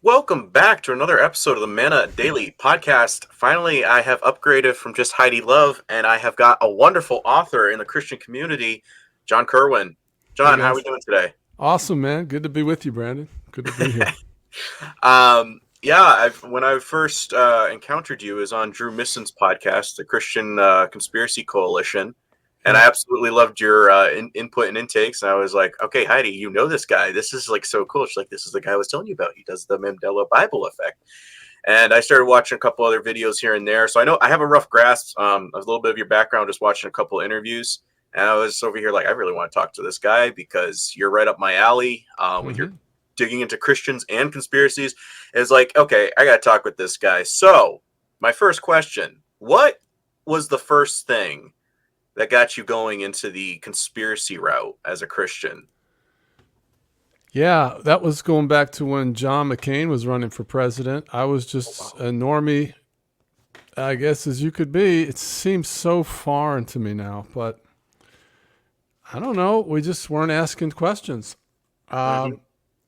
Welcome back to another episode of the Manna Daily Podcast. Finally, I have upgraded from just Heidi Love, and I have got a wonderful author in the Christian community, John Kirwin. Hey John, how are we guys. doing today? Awesome, man. Good to be with you, Brandon. Good to be here. When I first encountered you is on Drew Misson's podcast, the Christian Conspiracy Coalition, and I Yep. absolutely loved your input and intakes. And I was like, okay, Heidi, you know this guy. This is like so cool. She's like, this is the guy I was telling you about. He does the Mandela Bible effect. And I started watching a couple other videos here and there. So I know I have a rough grasp of a little bit of your background, just watching a couple interviews. And I was over here like, I really want to talk to this guy because you're right up my alley with your hmm digging into Christians and conspiracies. It's like, okay, I got to talk with this guy. So my first question, what was the first thing that got you going into the conspiracy route as a Christian? Yeah, that was going back to when John McCain was running for president. I was Oh, just wow. a normie, I guess, as you could be. It seems so foreign to me now, but I don't know. We just weren't asking questions. Mm-hmm. Um,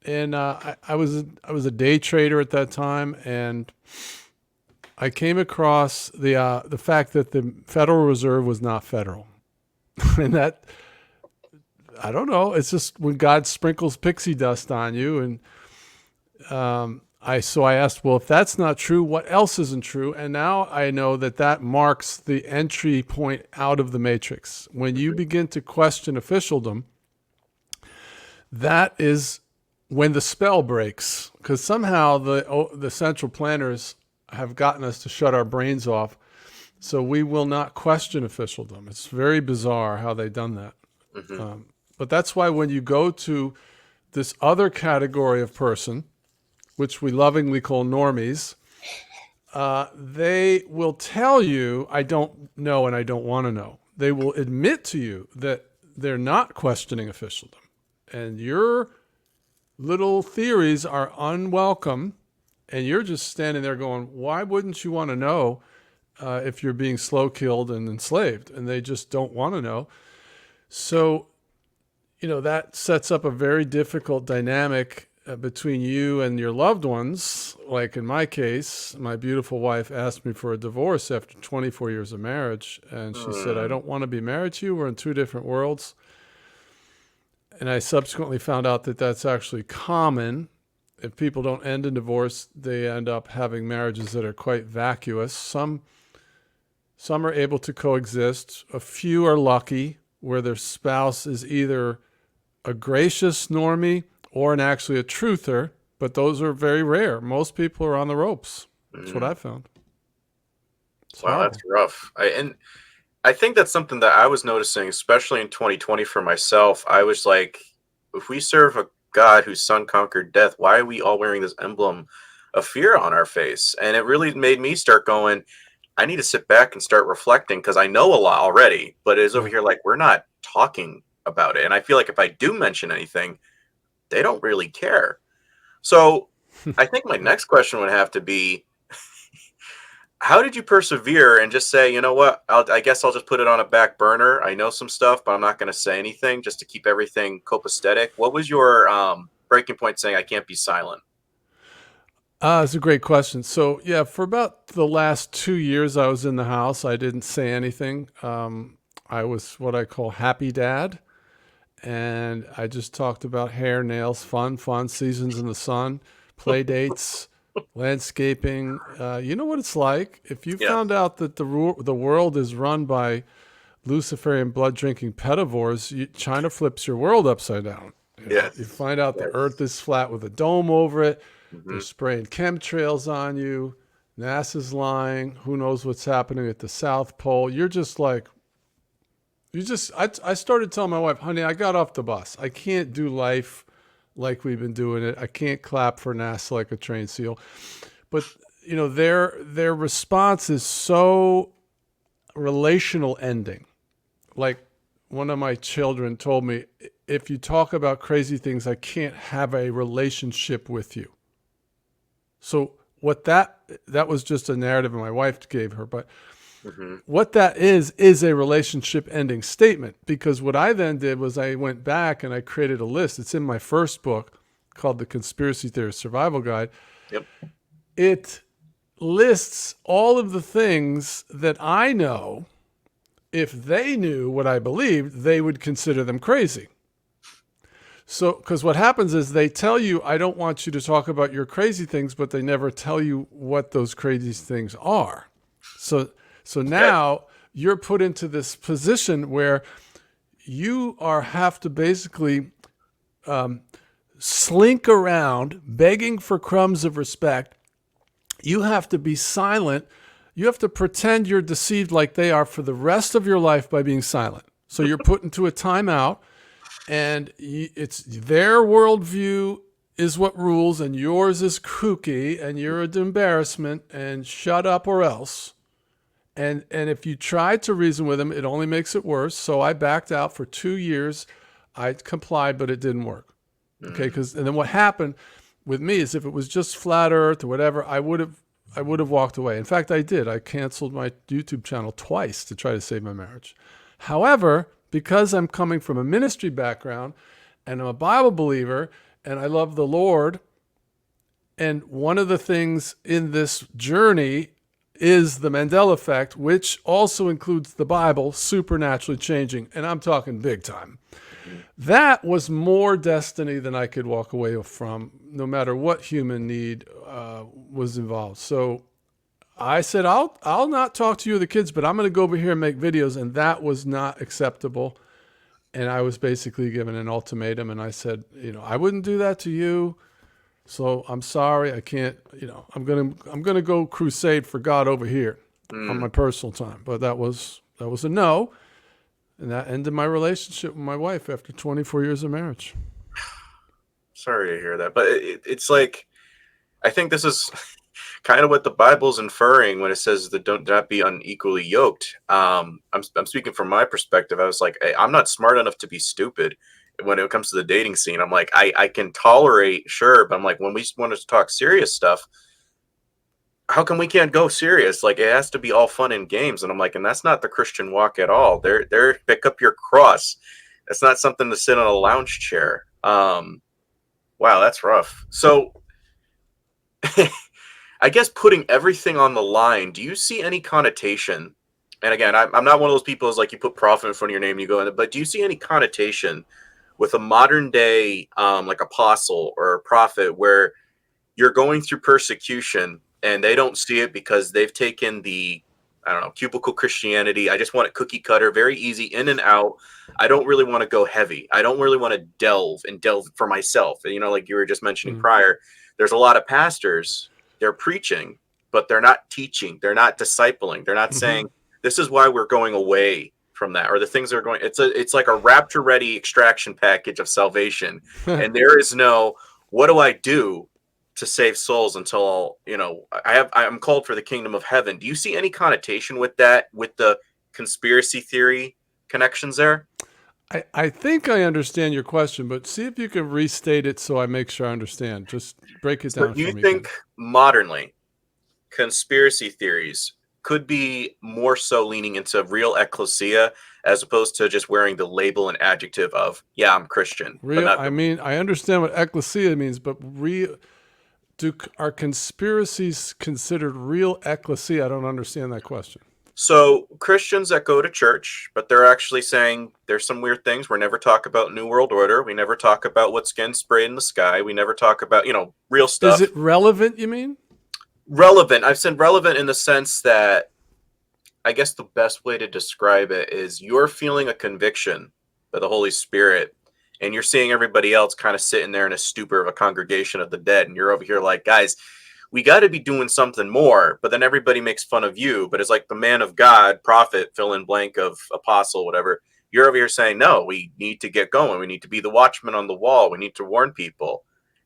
and I was a day trader at that time, and I came across the fact that the Federal Reserve was not federal, and that I don't know. It's just when God sprinkles pixie dust on you, and I asked, well, if that's not true, what else isn't true? And now I know that that marks the entry point out of the matrix. When you Mm-hmm. begin to question officialdom, that is when the spell breaks, because somehow the central planners have gotten us to shut our brains off, so we will not question officialdom. It's very bizarre how they've done that. Mm-hmm. But that's why when you go to this other category of person, which we lovingly call normies, they will tell you, I don't know and I don't want to know. They will admit to you that they're not questioning officialdom. And your little theories are unwelcome. And you're just standing there going, why wouldn't you want to know if you're being slow killed and enslaved? And they just don't want to know. So that sets up a very difficult dynamic between you and your loved ones. Like in my case, my beautiful wife asked me for a divorce after 24 years of marriage. And she said, I Mm. don't want to be married to you. We're in two different worlds. And I subsequently found out that that's actually common. If people don't end in divorce, they end up having marriages that are quite vacuous. Some are able to coexist. A few are lucky where their spouse is either a gracious normie or actually a truther, but those are very rare. Most people are on the ropes. That's what Mm. I found. It's Wow, that's horrible. rough. And I think that's something that I was noticing, especially in 2020 for myself. I was like, if we serve a God whose son conquered death, why are we all wearing this emblem of fear on our face? And it really made me start going, I need to sit back and start reflecting because I know a lot already, but it is over Yeah. here like we're not talking about it. And I feel like if I do mention anything, they don't really care. So I think my next question would have to be, how did you persevere and just say, you know what, I guess I'll just put it on a back burner. I know some stuff, but I'm not going to say anything just to keep everything copacetic. What was your breaking point saying I can't be silent? It's a great question. So, yeah, for about the last 2 years I was in the house, I didn't say anything. I was what I call happy dad. And I just talked about hair, nails, fun, seasons in the sun, play dates, landscaping. You know what it's like if you Yeah. found out that the world is run by Luciferian blood drinking pedivores. China flips your world upside down. You Yes. find out the Earth Yes. is flat with a dome over it. They're Hmm. spraying chemtrails on you. NASA's lying. Who knows what's happening at the South Pole? You're just like, I started telling my wife, honey, I got off the bus. I can't do life like we've been doing it. I can't clap for NASA like a trained SEAL. But their response is so relational ending. Like one of my children told me, if you talk about crazy things, I can't have a relationship with you. So what that was just a narrative my wife gave her, but Hmm. what that is a relationship ending statement, because what I then did was I went back and I created a list. It's in my first book called the Conspiracy Theorist Survival Guide. Yep. It lists all of the things that I know, if they knew what I believed, they would consider them crazy. So, because what happens is they tell you, I don't want you to talk about your crazy things, but they never tell you what those crazy things are. So now you're put into this position where you have to basically slink around begging for crumbs of respect. You have to be silent. You have to pretend you're deceived like they are for the rest of your life by being silent. So you're put into a timeout, and it's their worldview is what rules, and yours is kooky, and you're an embarrassment, and shut up or else. And if you try to reason with them, it only makes it worse. So I backed out for 2 years. I complied, but it didn't work. Okay, and then what happened with me is if it was just flat earth or whatever, I would have walked away. In fact, I did. I canceled my YouTube channel twice to try to save my marriage. However, because I'm coming from a ministry background and I'm a Bible believer and I love the Lord, and one of the things in this journey is the Mandela effect, which also includes the Bible supernaturally changing, and I'm talking big time. That was more destiny than I could walk away from, no matter what human need was involved. So I said, I'll not talk to you or the kids, but I'm going to go over here and make videos, and that was not acceptable. And I was basically given an ultimatum, and I said, I wouldn't do that to you. So I'm sorry, I can't, I'm going to go crusade for God over here on my personal time. But that was a no. And that ended my relationship with my wife after 24 years of marriage. Sorry to hear that. But it's like, I think this is kind of what the Bible's inferring when it says that do not be unequally yoked. I'm speaking from my perspective. I was like, hey, I'm not smart enough to be stupid. When it comes to the dating scene, I'm like, I can tolerate, sure, but I'm like, when we want to talk serious stuff, how come we can't go serious? Like, it has to be all fun and games. And I'm like, and that's not the Christian walk at all. They're pick up your cross. That's not something to sit on a lounge chair. Wow, that's rough. So I guess putting everything on the line, do you see any connotation? And again, I'm not one of those people who's like, you put prophet in front of your name and you go in it, but do you see any connotation with a modern day like apostle or a prophet where you're going through persecution and they don't see it because they've taken the, I don't know, cubicle Christianity. I just want it cookie cutter, very easy in and out. I don't really want to go heavy. I don't really want to delve for myself. Like you were just mentioning prior, there's a lot of pastors, they're preaching, but they're not teaching. They're not discipling. They're not saying, this is why we're going away from that, or the things that are going. It's like a rapture ready extraction package of salvation, and there is no, what do I do to save souls until I'm called for the kingdom of heaven? Do you see any connotation with that, with the conspiracy theory connections there? I think I understand your question, but see if you can restate it so I make sure I understand. Just break it down. So do you think modernly conspiracy theories could be more so leaning into real ecclesia as opposed to just wearing the label and adjective of, yeah, I'm Christian? Real, I mean, I understand what ecclesia means, but are conspiracies considered real ecclesia? I don't understand that question. So Christians that go to church, but they're actually saying there's some weird things. We never talk about New World Order. We never talk about what's getting sprayed in the sky. We never talk about, real stuff. Is it relevant, you mean? Relevant. I've said relevant in the sense that I guess the best way to describe it is you're feeling a conviction by the Holy Spirit, and you're seeing everybody else kind of sitting there in a stupor of a congregation of the dead. And you're over here like, guys, we got to be doing something more. But then everybody makes fun of you. But it's like the man of God, prophet, fill in blank of apostle, whatever. You're over here saying, no, we need to get going. We need to be the watchman on the wall. We need to warn people.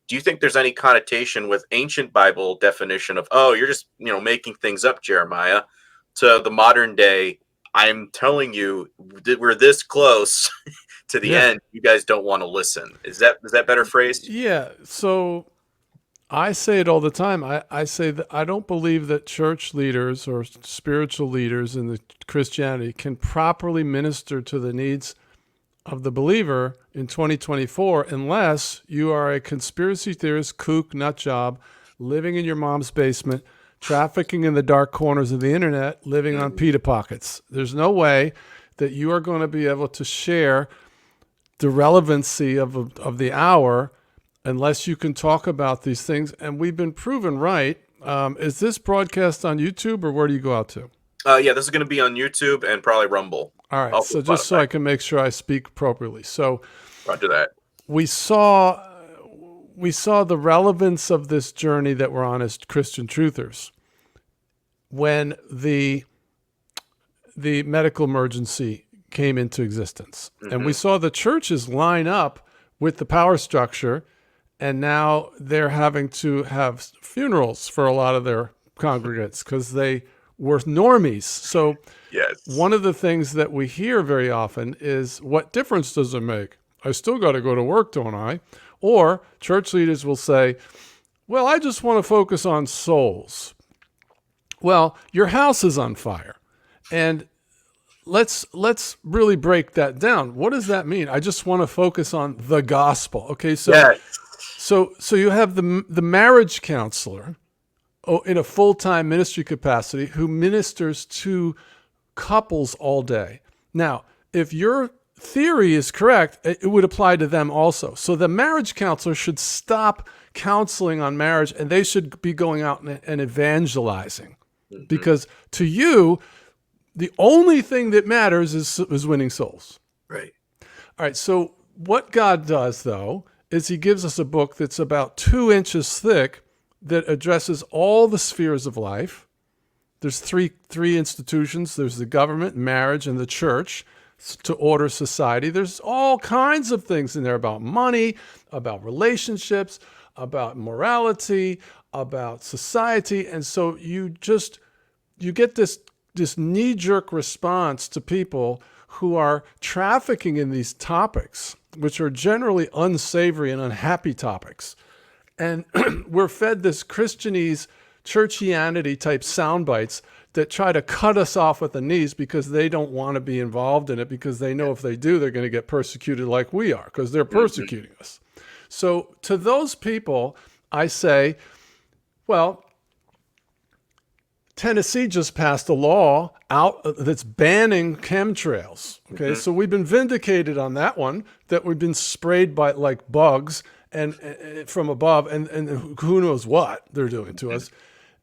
Do you think there's any connotation with ancient Bible definition of, oh, you're just, making things up, Jeremiah, to the modern day, I'm telling you that we're this close to the end. You guys don't want to listen. Is that better phrased? Yeah. So I say it all the time. I say that I don't believe that church leaders or spiritual leaders in the Christianity can properly minister to the needs of the believer in 2024 unless you are a conspiracy theorist, kook, nut job, living in your mom's basement, trafficking in the dark corners of the internet, living on pita pockets. There's no way that you are going to be able to share the relevancy of the hour unless you can talk about these things. And we've been proven right. Is this broadcast on YouTube, or where do you go out to? Yeah, this is going to be on YouTube and probably Rumble. All right. Also So just so I can make sure I speak appropriately. So Roger that. we saw the relevance of this journey that we're on as Christian truthers when the medical emergency came into existence. And we saw the churches line up with the power structure, and now they're having to have funerals for a lot of their congregants because they were normies. So Yes. one of the things that we hear very often is, what difference does it make? I still got to go to work, don't I? Or church leaders will say, well, I just want to focus on souls. Well, your house is on fire. And let's really break that down. What does that mean? I just want to focus on the gospel. Okay, so Yes. so you have the marriage counselor in a full-time ministry capacity who ministers to couples all day. Now, if your theory is correct, it would apply to them also. So the marriage counselor should stop counseling on marriage, and they should be going out and evangelizing. Because to you, the only thing that matters is winning souls. Right. All right, so what God does, though, is he gives us a book that's about 2 inches thick that addresses all the spheres of life. There's three institutions. There's the government, marriage, and the church to order society. There's all kinds of things in there about money, about relationships, about morality, about society. And so you get this knee-jerk response to people who are trafficking in these topics, which are generally unsavory and unhappy topics. And we're fed this Christianese, churchianity type sound bites that try to cut us off at the knees because they don't want to be involved in it, because they know if they do, they're going to get persecuted like we are, because they're persecuting us. So to those people, I say, well, Tennessee just passed a law out that's banning chemtrails. Okay, so we've been vindicated on that one, that we've been sprayed by like bugs and from above, and who knows what they're doing to us.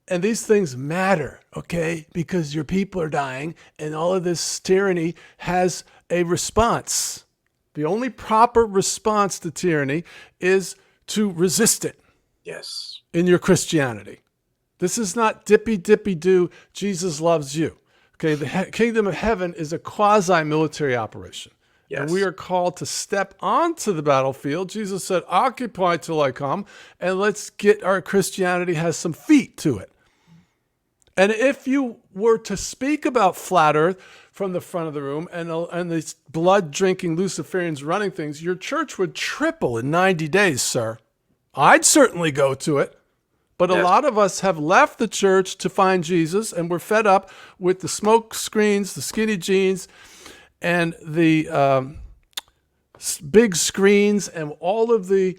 And these things matter, okay, because your people are dying, and all of this tyranny has a response. The only proper response to tyranny is to resist it. Yes. In your Christianity. This is not dippy-dippy-do, Jesus loves you. Okay, the kingdom of heaven is a quasi-military operation. Yes. And we are called to step onto the battlefield. Jesus said, occupy till I come, and let's get our Christianity has some feet to it. And if you were to speak about flat earth from the front of the room and these blood-drinking Luciferians running things, your church would triple in 90 days, sir. I'd certainly go to it. But a lot of us have left the church to find Jesus, and we're fed up with the smoke screens, the skinny jeans, and the big screens, and all of the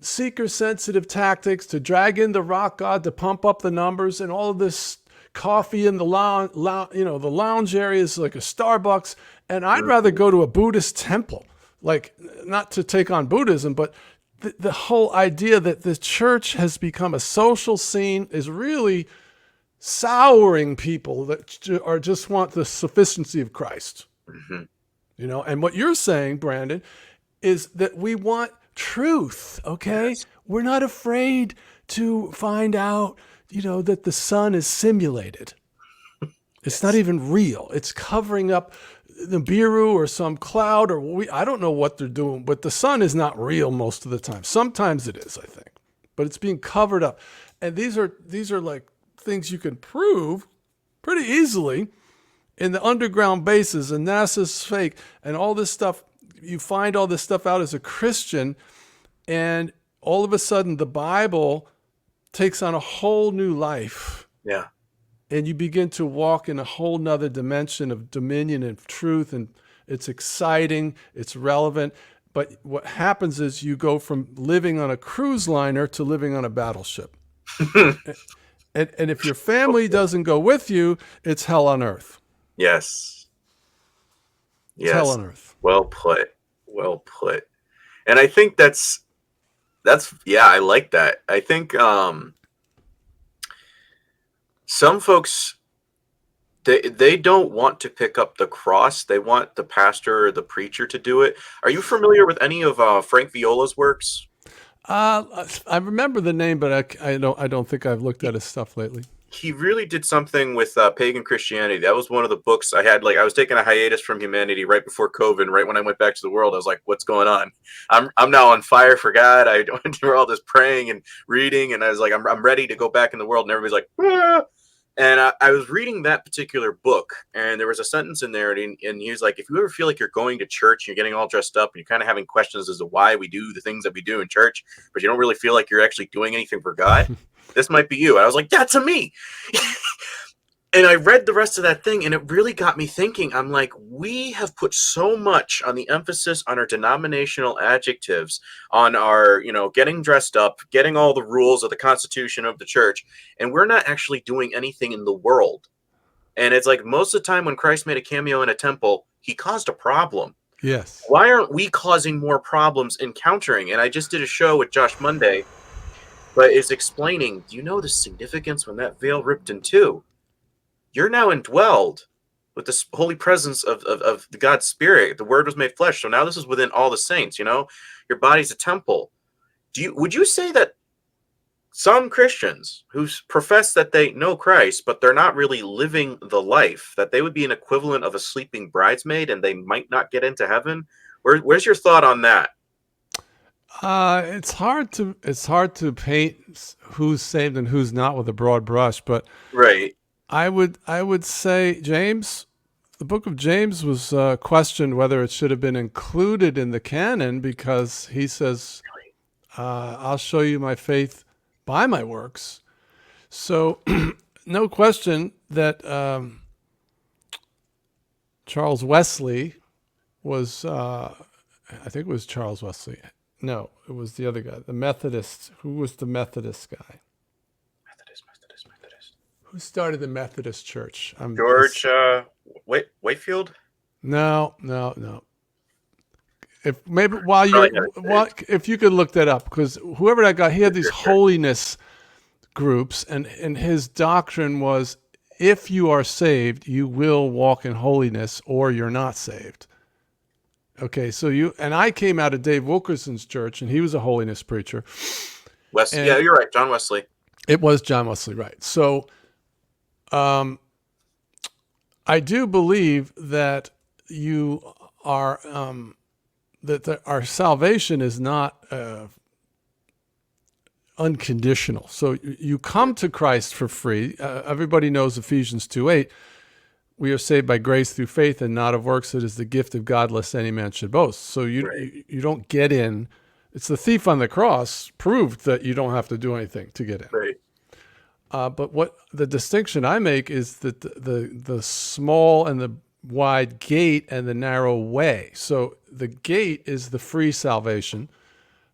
seeker-sensitive tactics to drag in the rock god to pump up the numbers, and all of this coffee in the lounge areas like a Starbucks. And I'd rather go to a Buddhist temple, like, not to take on Buddhism, but the whole idea that the church has become a social scene is really souring people that just want the sufficiency of Christ. You know, and what you're saying, Brandon, is that we want truth, okay? Yes. We're not afraid to find out, that the sun is simulated. It's not even real. It's covering up the Nibiru or some cloud, or I don't know what they're doing, but the sun is not real most of the time. Sometimes it is, I think, but it's being covered up. And these are like things you can prove pretty easily in the underground bases, and NASA's fake, and all this stuff. You find all this stuff out as a Christian, and all of a sudden the Bible takes on a whole new life. And you begin to walk in a whole nother dimension of dominion and truth, and It's exciting. It's relevant. But what happens is you go from living on a cruise liner to living on a battleship. And if your family doesn't go with you, it's hell on earth. Yes. It's hell Yes. on earth. Well put. Well put. And I think that's yeah, I like that. I think some folks they don't want to pick up the cross. They want the pastor or the preacher to do it. Are you familiar with any of Frank Viola's works? I remember the name, but I don't think I've looked at his stuff lately. He really did something with Pagan Christianity. That was one of the books I had. Like, I was taking a hiatus from humanity right before COVID. Right when I went back to the world, I was like, "What's going on? I'm now on fire for God." I went through all this praying and reading, and I was like, "I'm ready to go back in the world." And everybody's like, "Ah." And I was reading that particular book, and there was a sentence in there, and he was like, "If you ever feel like you're going to church, you're getting all dressed up, and you're kind of having questions as to why we do the things that we do in church, but you don't really feel like you're actually doing anything for God, this might be you." And I was like, "That's me." And I read the rest of that thing, and it really got me thinking. I'm like, we have put so much on the emphasis on our denominational adjectives, on our, getting dressed up, getting all the rules of the Constitution of the church, and we're not actually doing anything in the world. And it's like, most of the time when Christ made a cameo in a temple, he caused a problem. Yes. Why aren't we causing more problems encountering? And I just did a show with Josh Monday, but is explaining, do you know the significance when that veil ripped in two? You're now indwelled with the holy presence of the God's Spirit. The Word was made flesh. So now this is within all the saints, your body's a temple. Would you say that some Christians who profess that they know Christ, but they're not really living the life, that they would be an equivalent of a sleeping bridesmaid and they might not get into heaven? Where's your thought on that? It's hard to paint who's saved and who's not with a broad brush, but Right. I would say James, the book of James was questioned whether it should have been included in the canon, because he says, "I'll show you my faith by my works." So no question that Charles Wesley was, I think it was Charles Wesley. No, it was the other guy, the Methodist. Who was the Methodist guy? Methodist. Who started the Methodist Church? George Whitefield? No. If maybe if you could look that up, because whoever that guy, he had these holiness groups, and his doctrine was, if you are saved, you will walk in holiness, or you're not saved. Okay, so I came out of Dave Wilkerson's church, and he was a holiness preacher. Wesley, yeah, you're right, John Wesley. It was John Wesley, right? So, I do believe that you are our salvation is not unconditional. So you come to Christ for free. Everybody knows Ephesians 2:8. We are saved by grace through faith, and not of works. It is the gift of God, lest any man should boast. So you don't get in. It's the thief on the cross proved that you don't have to do anything to get in. Right. But what the distinction I make is that the small and the wide gate and the narrow way. So the gate is the free salvation,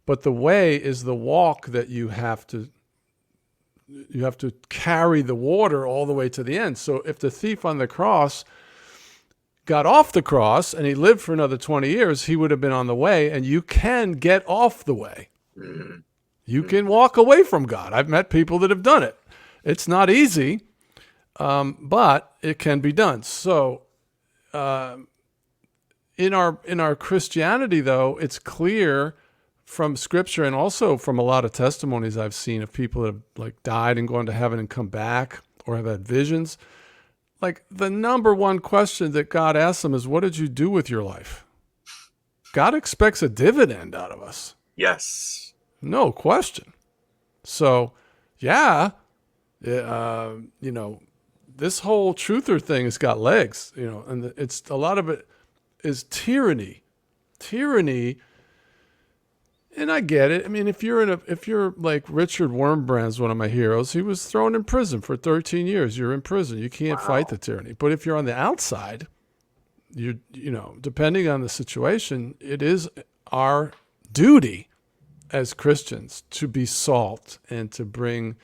but the way is the walk that you have to carry the water all the way to the end. So if the thief on the cross got off the cross and he lived for another 20 years, he would have been on the way, and you can get off the way. Mm-hmm. You can walk away from God. I've met people that have done it. It's not easy, but it can be done. So in our Christianity, though, it's clear from Scripture and also from a lot of testimonies I've seen of people that have died and gone to heaven and come back, or have had visions. The number one question that God asks them is, "What did you do with your life?" God expects a dividend out of us. Yes. No question. So, yeah. This whole truther thing has got legs, and it's a lot of it is tyranny, and I get it. I mean, if you're like Richard Wurmbrand's one of my heroes, he was thrown in prison for 13 years. You're in prison. You can't fight the tyranny. But if you're on the outside, depending on the situation, it is our duty as Christians to be salt and to bring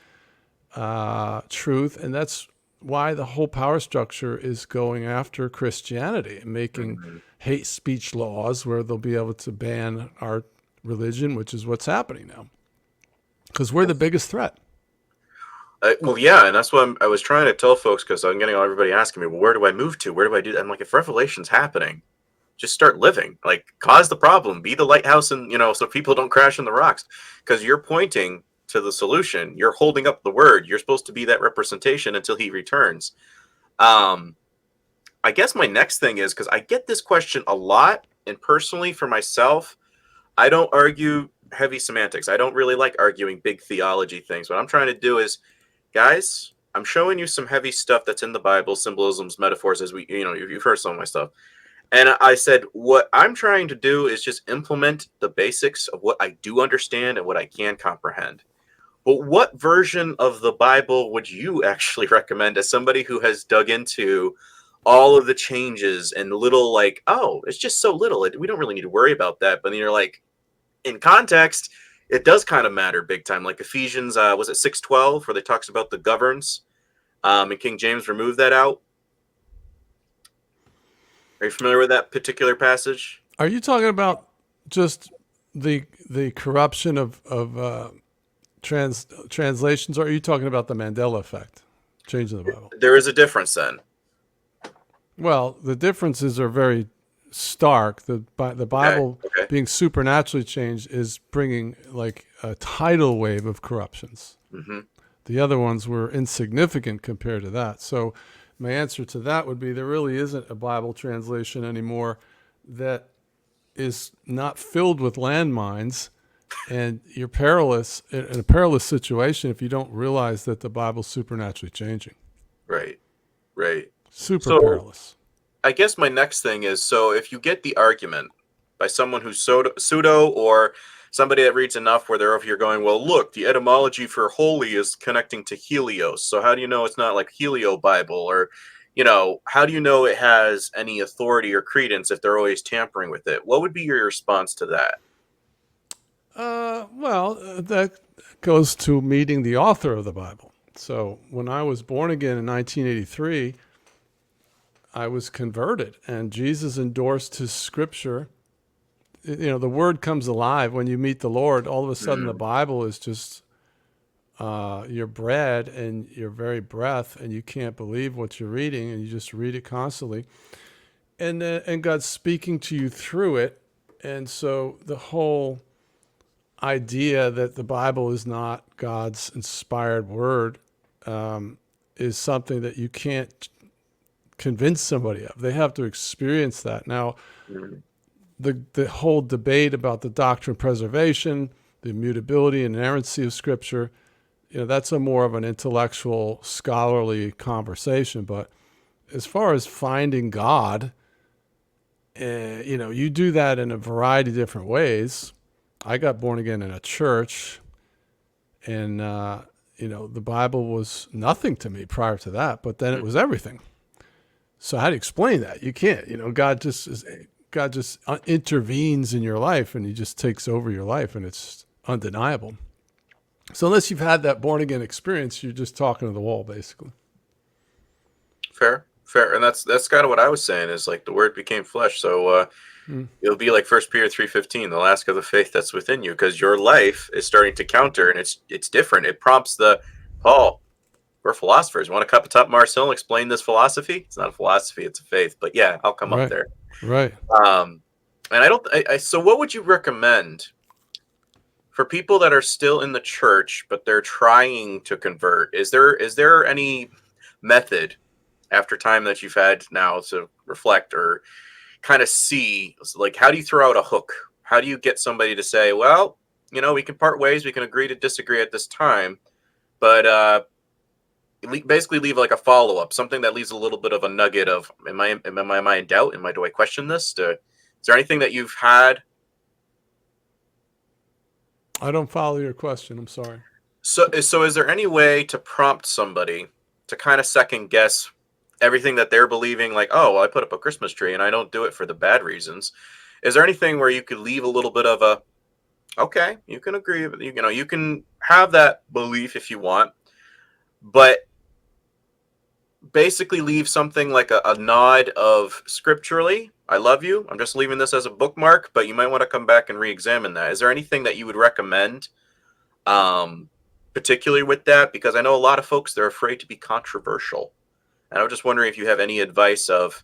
truth. And that's why the whole power structure is going after Christianity and making Mhm. hate speech laws where they'll be able to ban our religion, which is what's happening now. Because we're the biggest threat. Well, yeah, and that's what I was trying to tell folks, because I'm getting everybody asking me, well, where do I move to? Where do I do that? I'm like, if revelation's happening, just start living. Like, cause the problem, be the lighthouse, and so people don't crash in the rocks. Because you're pointing to the solution, you're holding up the word. You're supposed to be that representation until he returns. Um, I guess my next thing is, because I get this question a lot, and personally for myself, I don't argue heavy semantics. I don't really like arguing big theology things. What I'm trying to do is, guys, I'm showing you some heavy stuff that's in the Bible, symbolisms, metaphors, as you've heard some of my stuff. And I said, what I'm trying to do is just implement the basics of what I do understand and what I can comprehend. But what version of the Bible would you actually recommend as somebody who has dug into all of the changes and little, like, oh, it's just so little, we don't really need to worry about that. But then you're like, in context, it does kind of matter big time. Like Ephesians, was it 6:12, where they talks about the governs, and King James removed that out. Are you familiar with that particular passage? Are you talking about just the corruption of translations, or are you talking about the Mandela effect, changing the Bible? There is a difference then. Well, the differences are very stark. The Okay. Bible Okay. being supernaturally changed is bringing like a tidal wave of corruptions. Hmm. The other ones were insignificant compared to that. So my answer to that would be there really isn't a Bible translation anymore that is not filled with landmines, and you're perilous in a perilous situation if you don't realize that the Bible's supernaturally changing. Right. Right. Super So perilous. I guess my next thing is, so if you get the argument by someone who's pseudo, or somebody that reads enough where they're over here going, well, look, the etymology for holy is connecting to Helios. So how do you know it's not like Helio Bible? Or, how do you know it has any authority or credence if they're always tampering with it? What would be your response to that? That goes to meeting the author of the Bible. So when I was born again in 1983, I was converted, and Jesus endorsed his scripture. The word comes alive when you meet the Lord. All of a sudden, the Mm, Bible is just your bread and your very breath, and you can't believe what you're reading, and you just read it constantly, and God's speaking to you through it. And so the whole idea that the Bible is not God's inspired word is something that you can't convince somebody of. They have to experience that. Now, mm, the whole debate about the doctrine of preservation, the immutability and inerrancy of Scripture, that's a more of an intellectual, scholarly conversation. But as far as finding God, you do that in a variety of different ways. I got born again in a church, and the Bible was nothing to me prior to that, but then it mm. was everything. So how do you explain that? You can't. God just intervenes in your life, and he just takes over your life, and it's undeniable. So unless you've had that born again experience, you're just talking to the wall, basically. Fair, fair. And that's kind of what I was saying, is like the word became flesh. So Mm. it'll be like 1 Peter 3:15, the last of the faith that's within you, because your life is starting to counter, and it's different. It prompts the Paul. We're philosophers. Want to come up top Mars Hill and explain this philosophy? It's not a philosophy; it's a faith. But yeah, I'll come up Right, there. right. Um, and I don't. So, what would you recommend for people that are still in the church but they're trying to convert? Is there any method after time that you've had now to reflect or kind of see, like, how do you throw out a hook? How do you get somebody to say, well, we can part ways, we can agree to disagree at this time, but basically leave like a follow-up, something that leaves a little bit of a nugget of, am I in doubt? Do I question this? Is there anything that you've had? I don't follow your question. I'm sorry. So is there any way to prompt somebody to kind of second guess everything that they're believing, like, oh, well, I put up a Christmas tree and I don't do it for the bad reasons. Is there anything where you could leave a little bit of a, okay, you can agree, you can have that belief if you want, but basically leave something like a nod of scripturally, I love you. I'm just leaving this as a bookmark, but you might want to come back and re-examine that. Is there anything that you would recommend, particularly with that? Because I know a lot of folks, they're afraid to be controversial. And I was just wondering if you have any advice of,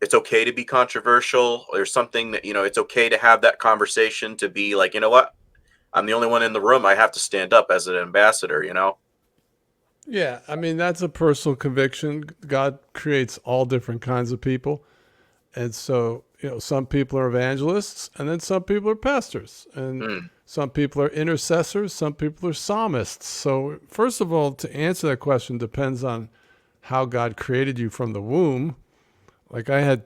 it's okay to be controversial, or something that, it's okay to have that conversation, to be like, you know what? I'm the only one in the room. I have to stand up as an ambassador, Yeah, I mean, that's a personal conviction. God creates all different kinds of people. And so, some people are evangelists, and then some people are pastors, and some people are intercessors, some people are psalmists. So first of all, to answer that question depends on how God created you from the womb. Like I have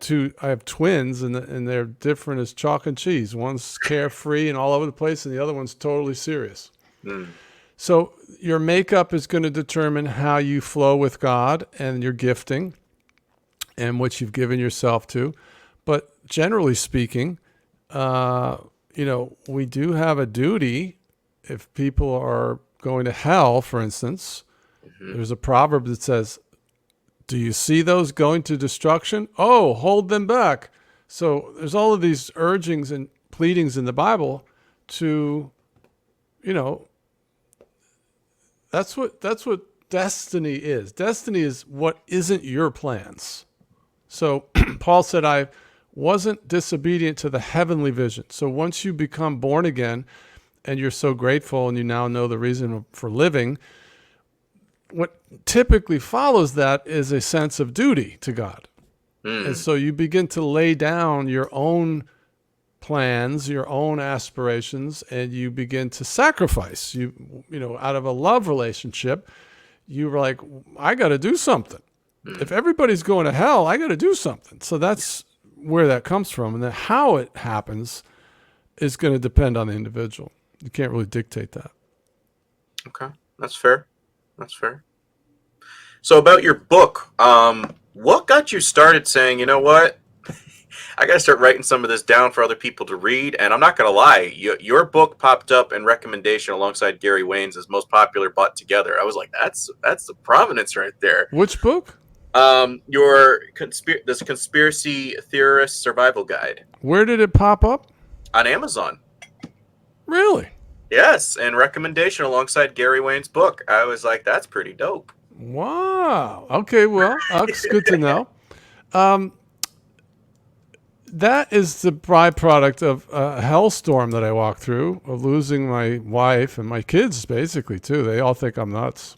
twins, and they're different as chalk and cheese. One's carefree and all over the place, and the other one's totally serious. So your makeup is going to determine how you flow with God and your gifting and what you've given yourself to. But generally speaking, we do have a duty. If people are going to hell, for instance, there's a proverb that says, do you see those going to destruction? Oh, hold them back. So there's all of these urgings and pleadings in the Bible to, that's what destiny is. Destiny is what isn't your plans. So Paul said, I wasn't disobedient to the heavenly vision. So once you become born again and you're so grateful and you now know the reason for living, what typically follows that is a sense of duty to God. And so you begin to lay down your own plans, your own aspirations, and you begin to sacrifice. Out of a love relationship, you were like, I got to do something. If everybody's going to hell, I got to do something. So that's where that comes from. And then how it happens is going to depend on the individual. You can't really dictate that. Okay. That's fair. So about your book, what got you started saying, you know what? I got to start writing some of this down for other people to read. And I'm not going to lie, your book popped up in recommendation alongside Gary Wayne's as most popular bought together. I was like, that's the provenance right there. Which book? This conspiracy theorist survival guide. Where did it pop up? On Amazon. Really? Yes, and recommendation alongside Gary Wayne's book. I was like, that's pretty dope. Wow. Okay, well, that's good to know. That is the byproduct of a hellstorm that I walked through, of losing my wife and my kids, basically, too. They all think I'm nuts.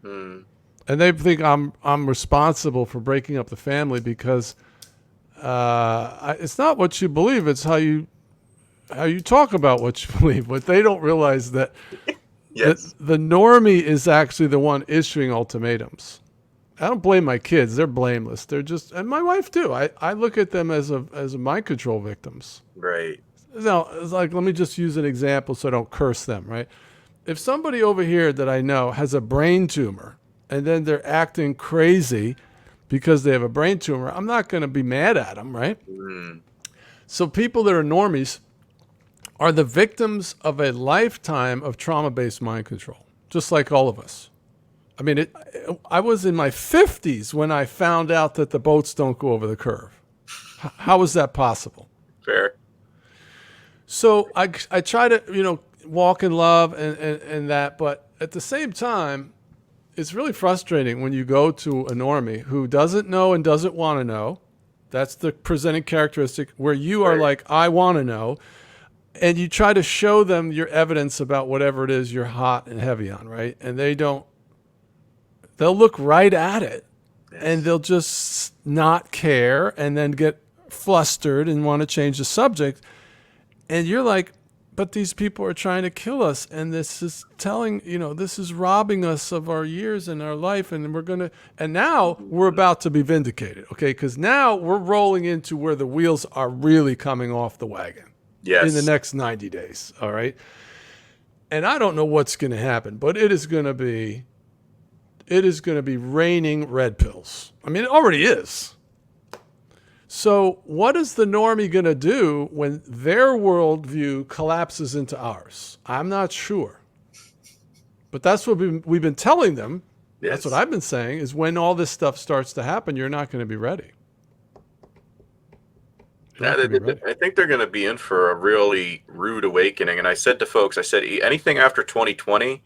And they think I'm responsible for breaking up the family because it's not what you believe, it's how you talk about what you believe. But they don't realize that Yes. the normie is actually the one issuing ultimatums. I don't blame my kids. They're blameless. They're just, and my wife too. I look at them as mind control victims. Right. Now, it's like, let me just use an example so I don't curse them, right? If somebody over here that I know has a brain tumor and then they're acting crazy because they have a brain tumor, I'm not going to be mad at them, right? So people that are normies are the victims of a lifetime of trauma-based mind control, just like all of us. I mean, I was in my 50s when I found out that the boats don't go over the curve. How is that possible? Fair. So I try to, walk in love and that, but at the same time, it's really frustrating when you go to a normie who doesn't know and doesn't want to know. That's the presenting characteristic where you are like, I want to know. And you try to show them your evidence about whatever it is you're hot and heavy on, right? And they'll look right at it and they'll just not care and then get flustered and want to change the subject. And you're like, but these people are trying to kill us. And this is this is robbing us of our years and our life. And now we're about to be vindicated. Okay. Because now we're rolling into where the wheels are really coming off the wagon. Yes. In the next 90 days. All right. And I don't know what's going to happen, but it is going to be it is going to be raining red pills. I mean, it already is. So what is the normie going to do when their worldview collapses into ours? I'm not sure. But that's what we've been telling them. Yes. That's what I've been saying, is when all this stuff starts to happen, you're not going to be ready. I think they're going to be in for a really rude awakening. And I said to folks, I said, anything after 2020,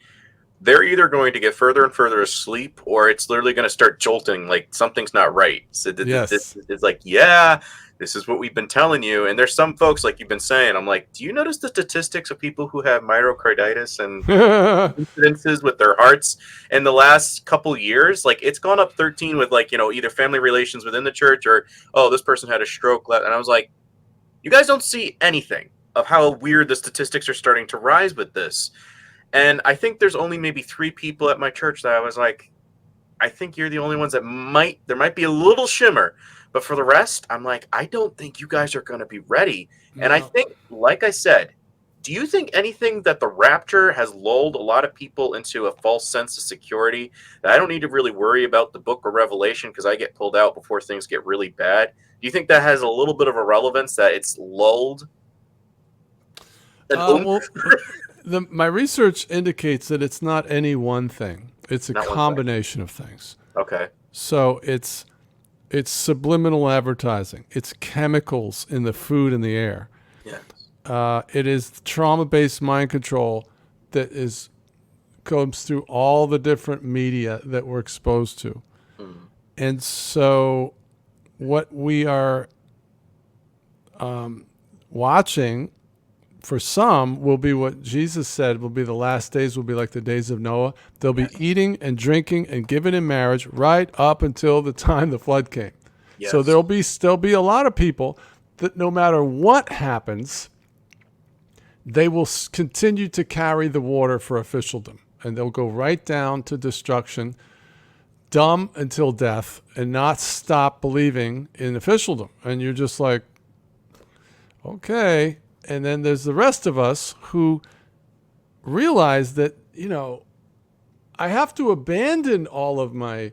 they're either going to get further and further asleep, or it's literally going to start jolting like something's not right. So this is like, yeah, this is what we've been telling you. And there's some folks, like you've been saying, I'm like, do you notice the statistics of people who have myocarditis and incidences with their hearts in the last couple years? Like, it's gone up 13 with, like, you know, either family relations within the church or, oh, this person had a stroke. And I was like, you guys don't see anything of how weird the statistics are starting to rise with this. And I think there's only maybe 3 people at my church that I was like, I think you're the only ones that there might be a little shimmer. But for the rest, I'm like, I don't think you guys are going to be ready. No. And I think, like I said, do you think anything that the rapture has lulled a lot of people into a false sense of security, that I don't need to really worry about the book of Revelation because I get pulled out before things get really bad? Do you think that has a little bit of a relevance, that it's lulled? My research indicates that it's not any one thing. It's a combination of things. Okay. So it's subliminal advertising. It's chemicals in the food and the air. Yes. It is trauma-based mind control that comes through all the different media that we're exposed to. And so what we are watching, for some, will be what Jesus said will be the last days, will be like the days of Noah. They'll be eating and drinking and giving in marriage right up until the time the flood came. Yes. So there'll be a lot of people that no matter what happens, they will continue to carry the water for officialdom. And they'll go right down to destruction, dumb until death, and not stop believing in officialdom. And you're just like, okay. And then there's the rest of us who realize that, you know, I have to abandon all of my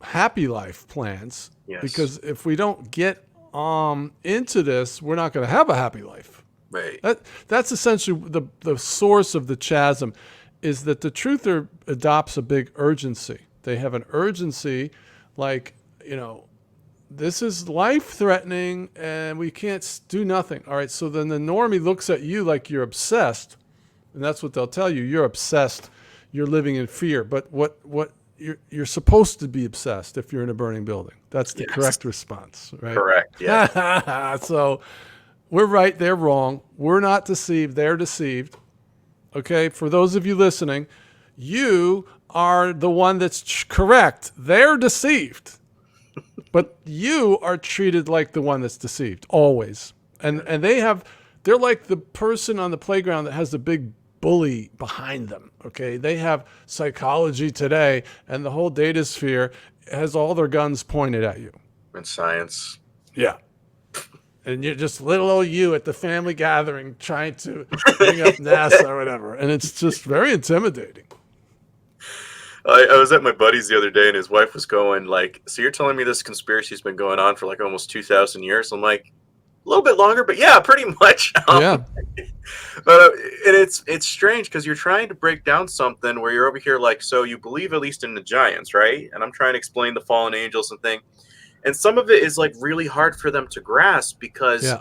happy life plans. Yes. Because if we don't get into this, we're not going to have a happy life. Right. That's essentially the source of the chasm, is that the truther adopts a big urgency. They have an urgency like, you know, this is life-threatening, and we can't do nothing. All right, so then the normie looks at you like you're obsessed, and that's what they'll tell you. You're obsessed. You're living in fear. But what you're supposed to be obsessed if you're in a burning building. That's the correct response, right? Correct, yeah. So we're right, they're wrong. We're not deceived. They're deceived. Okay, for those of you listening, you are the one that's correct. They're deceived. But you are treated like the one that's deceived, always. And they're like the person on the playground that has the big bully behind them, okay? They have Psychology Today, and the whole data sphere has all their guns pointed at you. And science. Yeah. And you're just little old you at the family gathering trying to bring up NASA or whatever. And it's just very intimidating. I was at my buddy's the other day, and his wife was going like, so you're telling me this conspiracy's been going on for like almost 2,000 years? I'm like, a little bit longer, but yeah, pretty much. Yeah. But and it's strange because you're trying to break down something where you're over here like, so you believe at least in the giants, right? And I'm trying to explain the fallen angels and thing. And some of it is like really hard for them to grasp because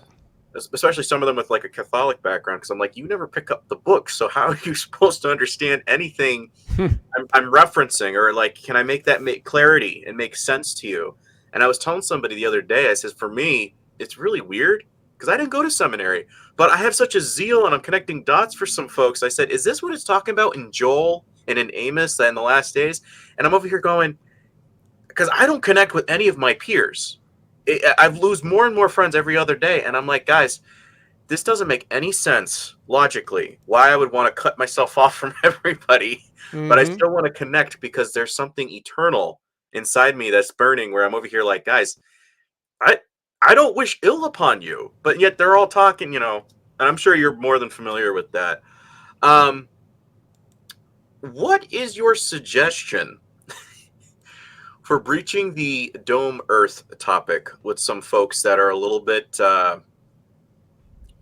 especially some of them with like a Catholic background, because I'm like, you never pick up the book, so how are you supposed to understand anything I'm referencing? Or like, can I make that make clarity and make sense to you? And I was telling somebody the other day, I said, for me, it's really weird because I didn't go to seminary, but I have such a zeal and I'm connecting dots for some folks. I said, is this what it's talking about in Joel and in Amos in the last days? And I'm over here going, because I don't connect with any of my peers. I lose more and more friends every other day. And I'm like, guys, this doesn't make any sense logically, why I would want to cut myself off from everybody. Mm-hmm. But I still want to connect because there's something eternal inside me that's burning where I'm over here like, guys, I don't wish ill upon you. But yet they're all talking, you know, and I'm sure you're more than familiar with that. What is your suggestion for breaching the dome Earth topic with some folks that are a little bit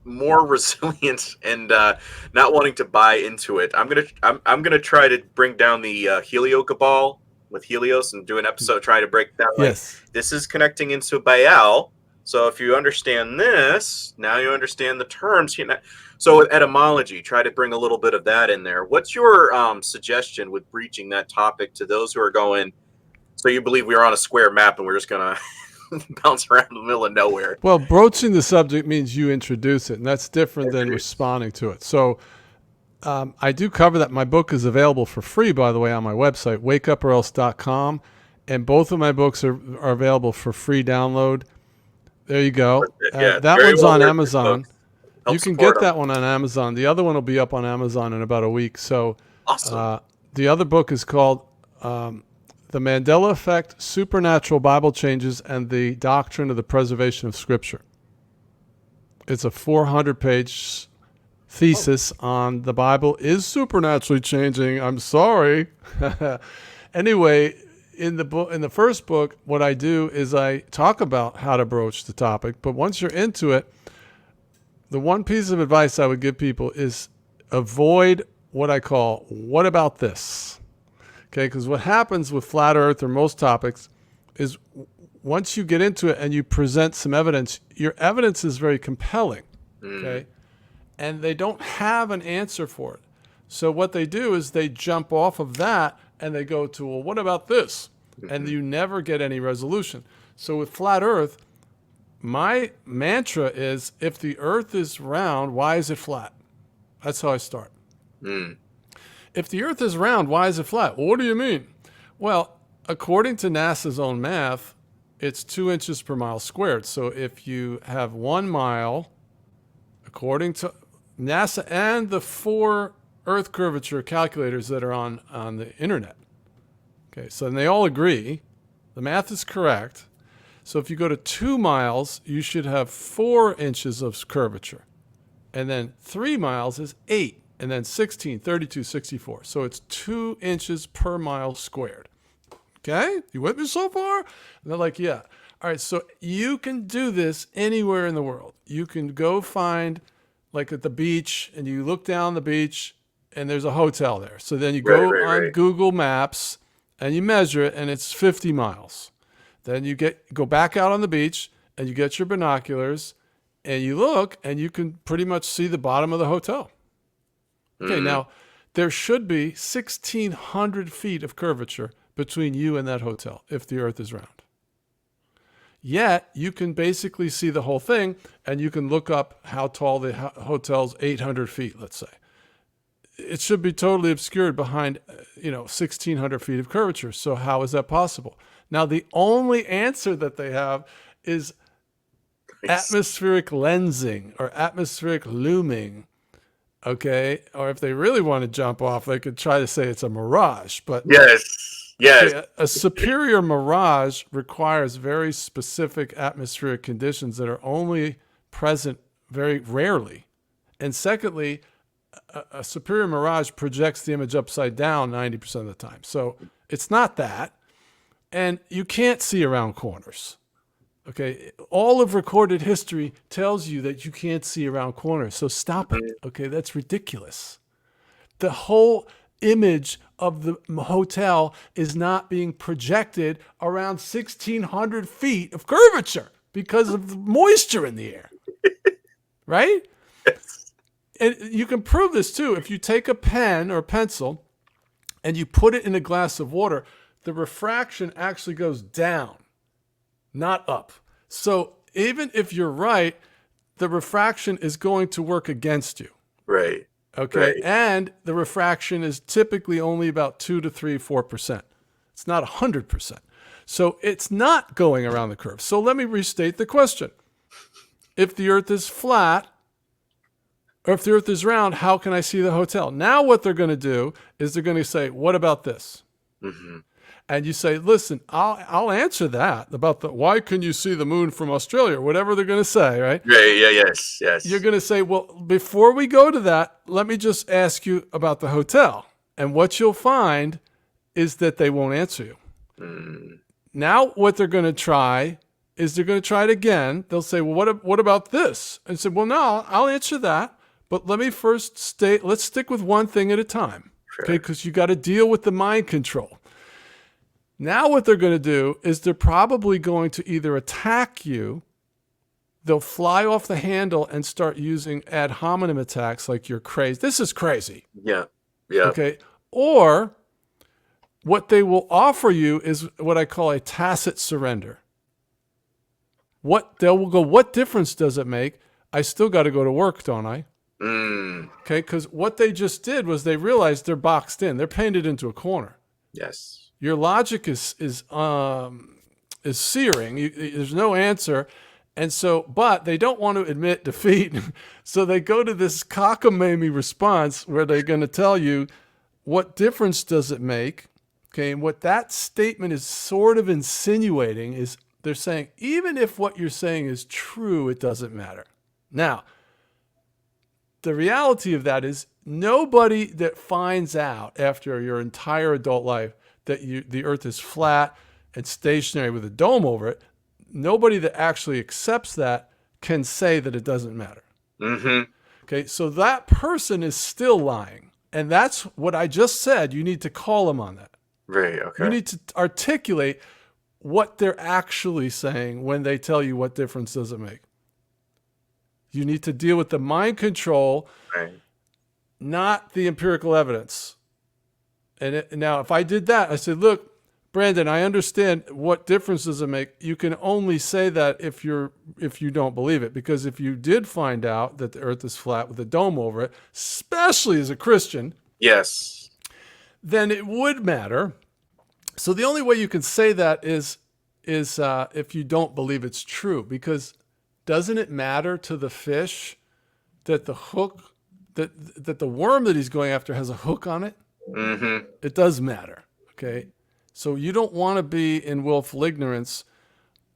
more resilient and not wanting to buy into it? I'm gonna try to bring down the Helio cabal with Helios and do an episode trying to break down like Yes. this is connecting into Baal. So if you understand this, now you understand the terms. So with etymology, try to bring a little bit of that in there. What's your suggestion with breaching that topic to those who are going? So you believe we are on a square map and we're just gonna bounce around in the middle of nowhere? Well, broaching the subject means you introduce it, and that's different than responding to it. So I do cover that. My book is available for free, by the way, on my website, wakeuporelse.com. And both of my books are available for free download. There you go. Yeah, that very one's well on worth it, Amazon. folks. Help You can support get them. that one on Amazon. The other one will be up on Amazon in about a week. So Awesome. the other book is called The Mandela Effect, Supernatural Bible Changes, and the Doctrine of the Preservation of Scripture. It's a 400-page thesis on the Bible is supernaturally changing. I'm sorry. Anyway, in the first book, what I do is I talk about how to broach the topic. But once you're into it, the one piece of advice I would give people is avoid what I call, what about this? Okay, because what happens with flat earth or most topics is once you get into it and you present some evidence, your evidence is very compelling. Okay. And they don't have an answer for it. So what they do is they jump off of that and they go to, well, what about this? And you never get any resolution. So with flat earth, my mantra is, if the earth is round, why is it flat? That's how I start. If the earth is round, why is it flat? Well, what do you mean? Well, according to NASA's own math, it's 2 inches per mile squared. So if you have 1 mile, according to NASA and the 4 earth curvature calculators that are on the internet. Okay, so they all agree. The math is correct. So if you go to 2 miles, you should have 4 inches of curvature. And then 3 miles is 8. And then 16, 32, 64. So it's 2 inches per mile squared. Okay? You with me so far? And they're like, yeah. All right, so you can do this anywhere in the world. You can go find, like at the beach, and you look down the beach, and there's a hotel there. So then you go on Google Maps, and you measure it, and it's 50 miles. Then you go back out on the beach, and you get your binoculars, and you look, and you can pretty much see the bottom of the hotel. Okay, now there should be 1,600 feet of curvature between you and that hotel if the earth is round. Yet you can basically see the whole thing, and you can look up how tall the hotel's 800 feet, let's say. It should be totally obscured behind 1,600 feet of curvature. So how is that possible? Now, the only answer that they have is atmospheric lensing or atmospheric looming. Okay, or if they really want to jump off, they could try to say it's a mirage. But yes, okay, a superior mirage requires very specific atmospheric conditions that are only present very rarely. And secondly, a superior mirage projects the image upside down 90% of the time. So it's not that. And you can't see around corners. Okay, all of recorded history tells you that you can't see around corners. So stop it. Okay, that's ridiculous. The whole image of the hotel is not being projected around 1,600 feet of curvature because of the moisture in the air. Right? And you can prove this too. If you take a pen or pencil and you put it in a glass of water, the refraction actually goes down, not up. So even if you're right, the refraction is going to work against you. Right. Okay. Right. And the refraction is typically only about 2 to 3, 4%. It's not 100%. So it's not going around the curve. So let me restate the question. If the earth is flat, or if the earth is round, how can I see the hotel? Now what they're going to do is they're going to say, what about this? And you say, listen, I'll answer that about why can you see the moon from Australia, or whatever they're going to say, right? Yes. You're going to say, well, before we go to that, let me just ask you about the hotel. And what you'll find is that they won't answer you. Mm. Now what they're going to try is they're going to try it again. They'll say, well, what about this? And say, well, no, I'll answer that. But let me first let's stick with one thing at a time. Sure. Okay, because you got to deal with the mind control. Now what they're going to do is they're probably going to either attack you, they'll fly off the handle and start using ad hominem attacks like you're crazy. This is crazy. Yeah. Yeah. Okay. Or what they will offer you is what I call a tacit surrender. They will go, what difference does it make? I still got to go to work, don't I? Mm. Okay, because what they just did was they realized they're boxed in. They're painted into a corner. Yes. Your logic is searing. There's no answer. And so, but they don't want to admit defeat. So they go to this cockamamie response where they're going to tell you, what difference does it make? Okay, and what that statement is sort of insinuating is they're saying, even if what you're saying is true, it doesn't matter. Now, the reality of that is nobody that finds out after your entire adult life that the earth is flat and stationary with a dome over it, nobody that actually accepts that can say that it doesn't matter. Mm-hmm. Okay, so that person is still lying. And that's what I just said. You need to call them on that. Right, okay. You need to articulate what they're actually saying when they tell you what difference does it make. You need to deal with the mind control, Right. not the empirical evidence. And now, if I did that, I said, look, Brandon, I understand what difference does it make. You can only say that if you don't believe it. Because if you did find out that the earth is flat with a dome over it, especially as a Christian, Yes. then it would matter. So the only way you can say that is if you don't believe it's true. Because doesn't it matter to the fish that the hook, that the worm that he's going after has a hook on it? Mm-hmm. It does matter, okay? So you don't want to be in willful ignorance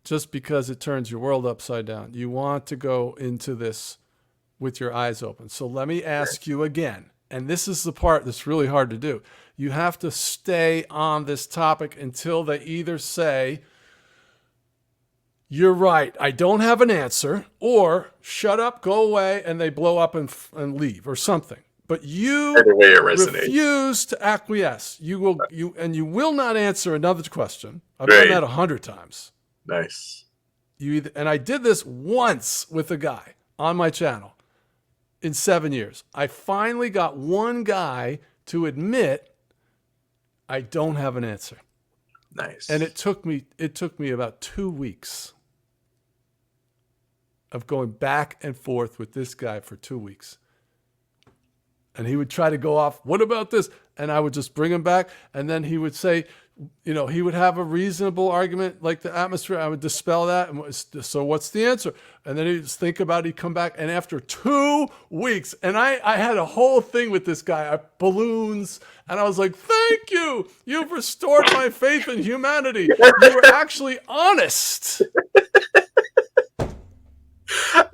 just because it turns your world upside down. You want to go into this with your eyes open. So let me ask you again, and this is the part that's really hard to do. You have to stay on this topic until they either say, you're right, I don't have an answer, or shut up, go away, and they blow up and leave, or something. But you Either way it resonates. refuse to acquiesce. You will not answer another question. I've Right. done that 100 times. Nice. And I did this once with a guy on my channel in 7 years. I finally got one guy to admit I don't have an answer. Nice. And it took me about 2 weeks of going back and forth with this guy for 2 weeks. And he would try to go off, what about this? And I would just bring him back. And then he would say, he would have a reasonable argument like the atmosphere. I would dispel that. And so what's the answer? And then he'd think about it. He'd come back. And after 2 weeks, and I had a whole thing with this guy, balloons. And I was like, thank you. You've restored my faith in humanity. You were actually honest.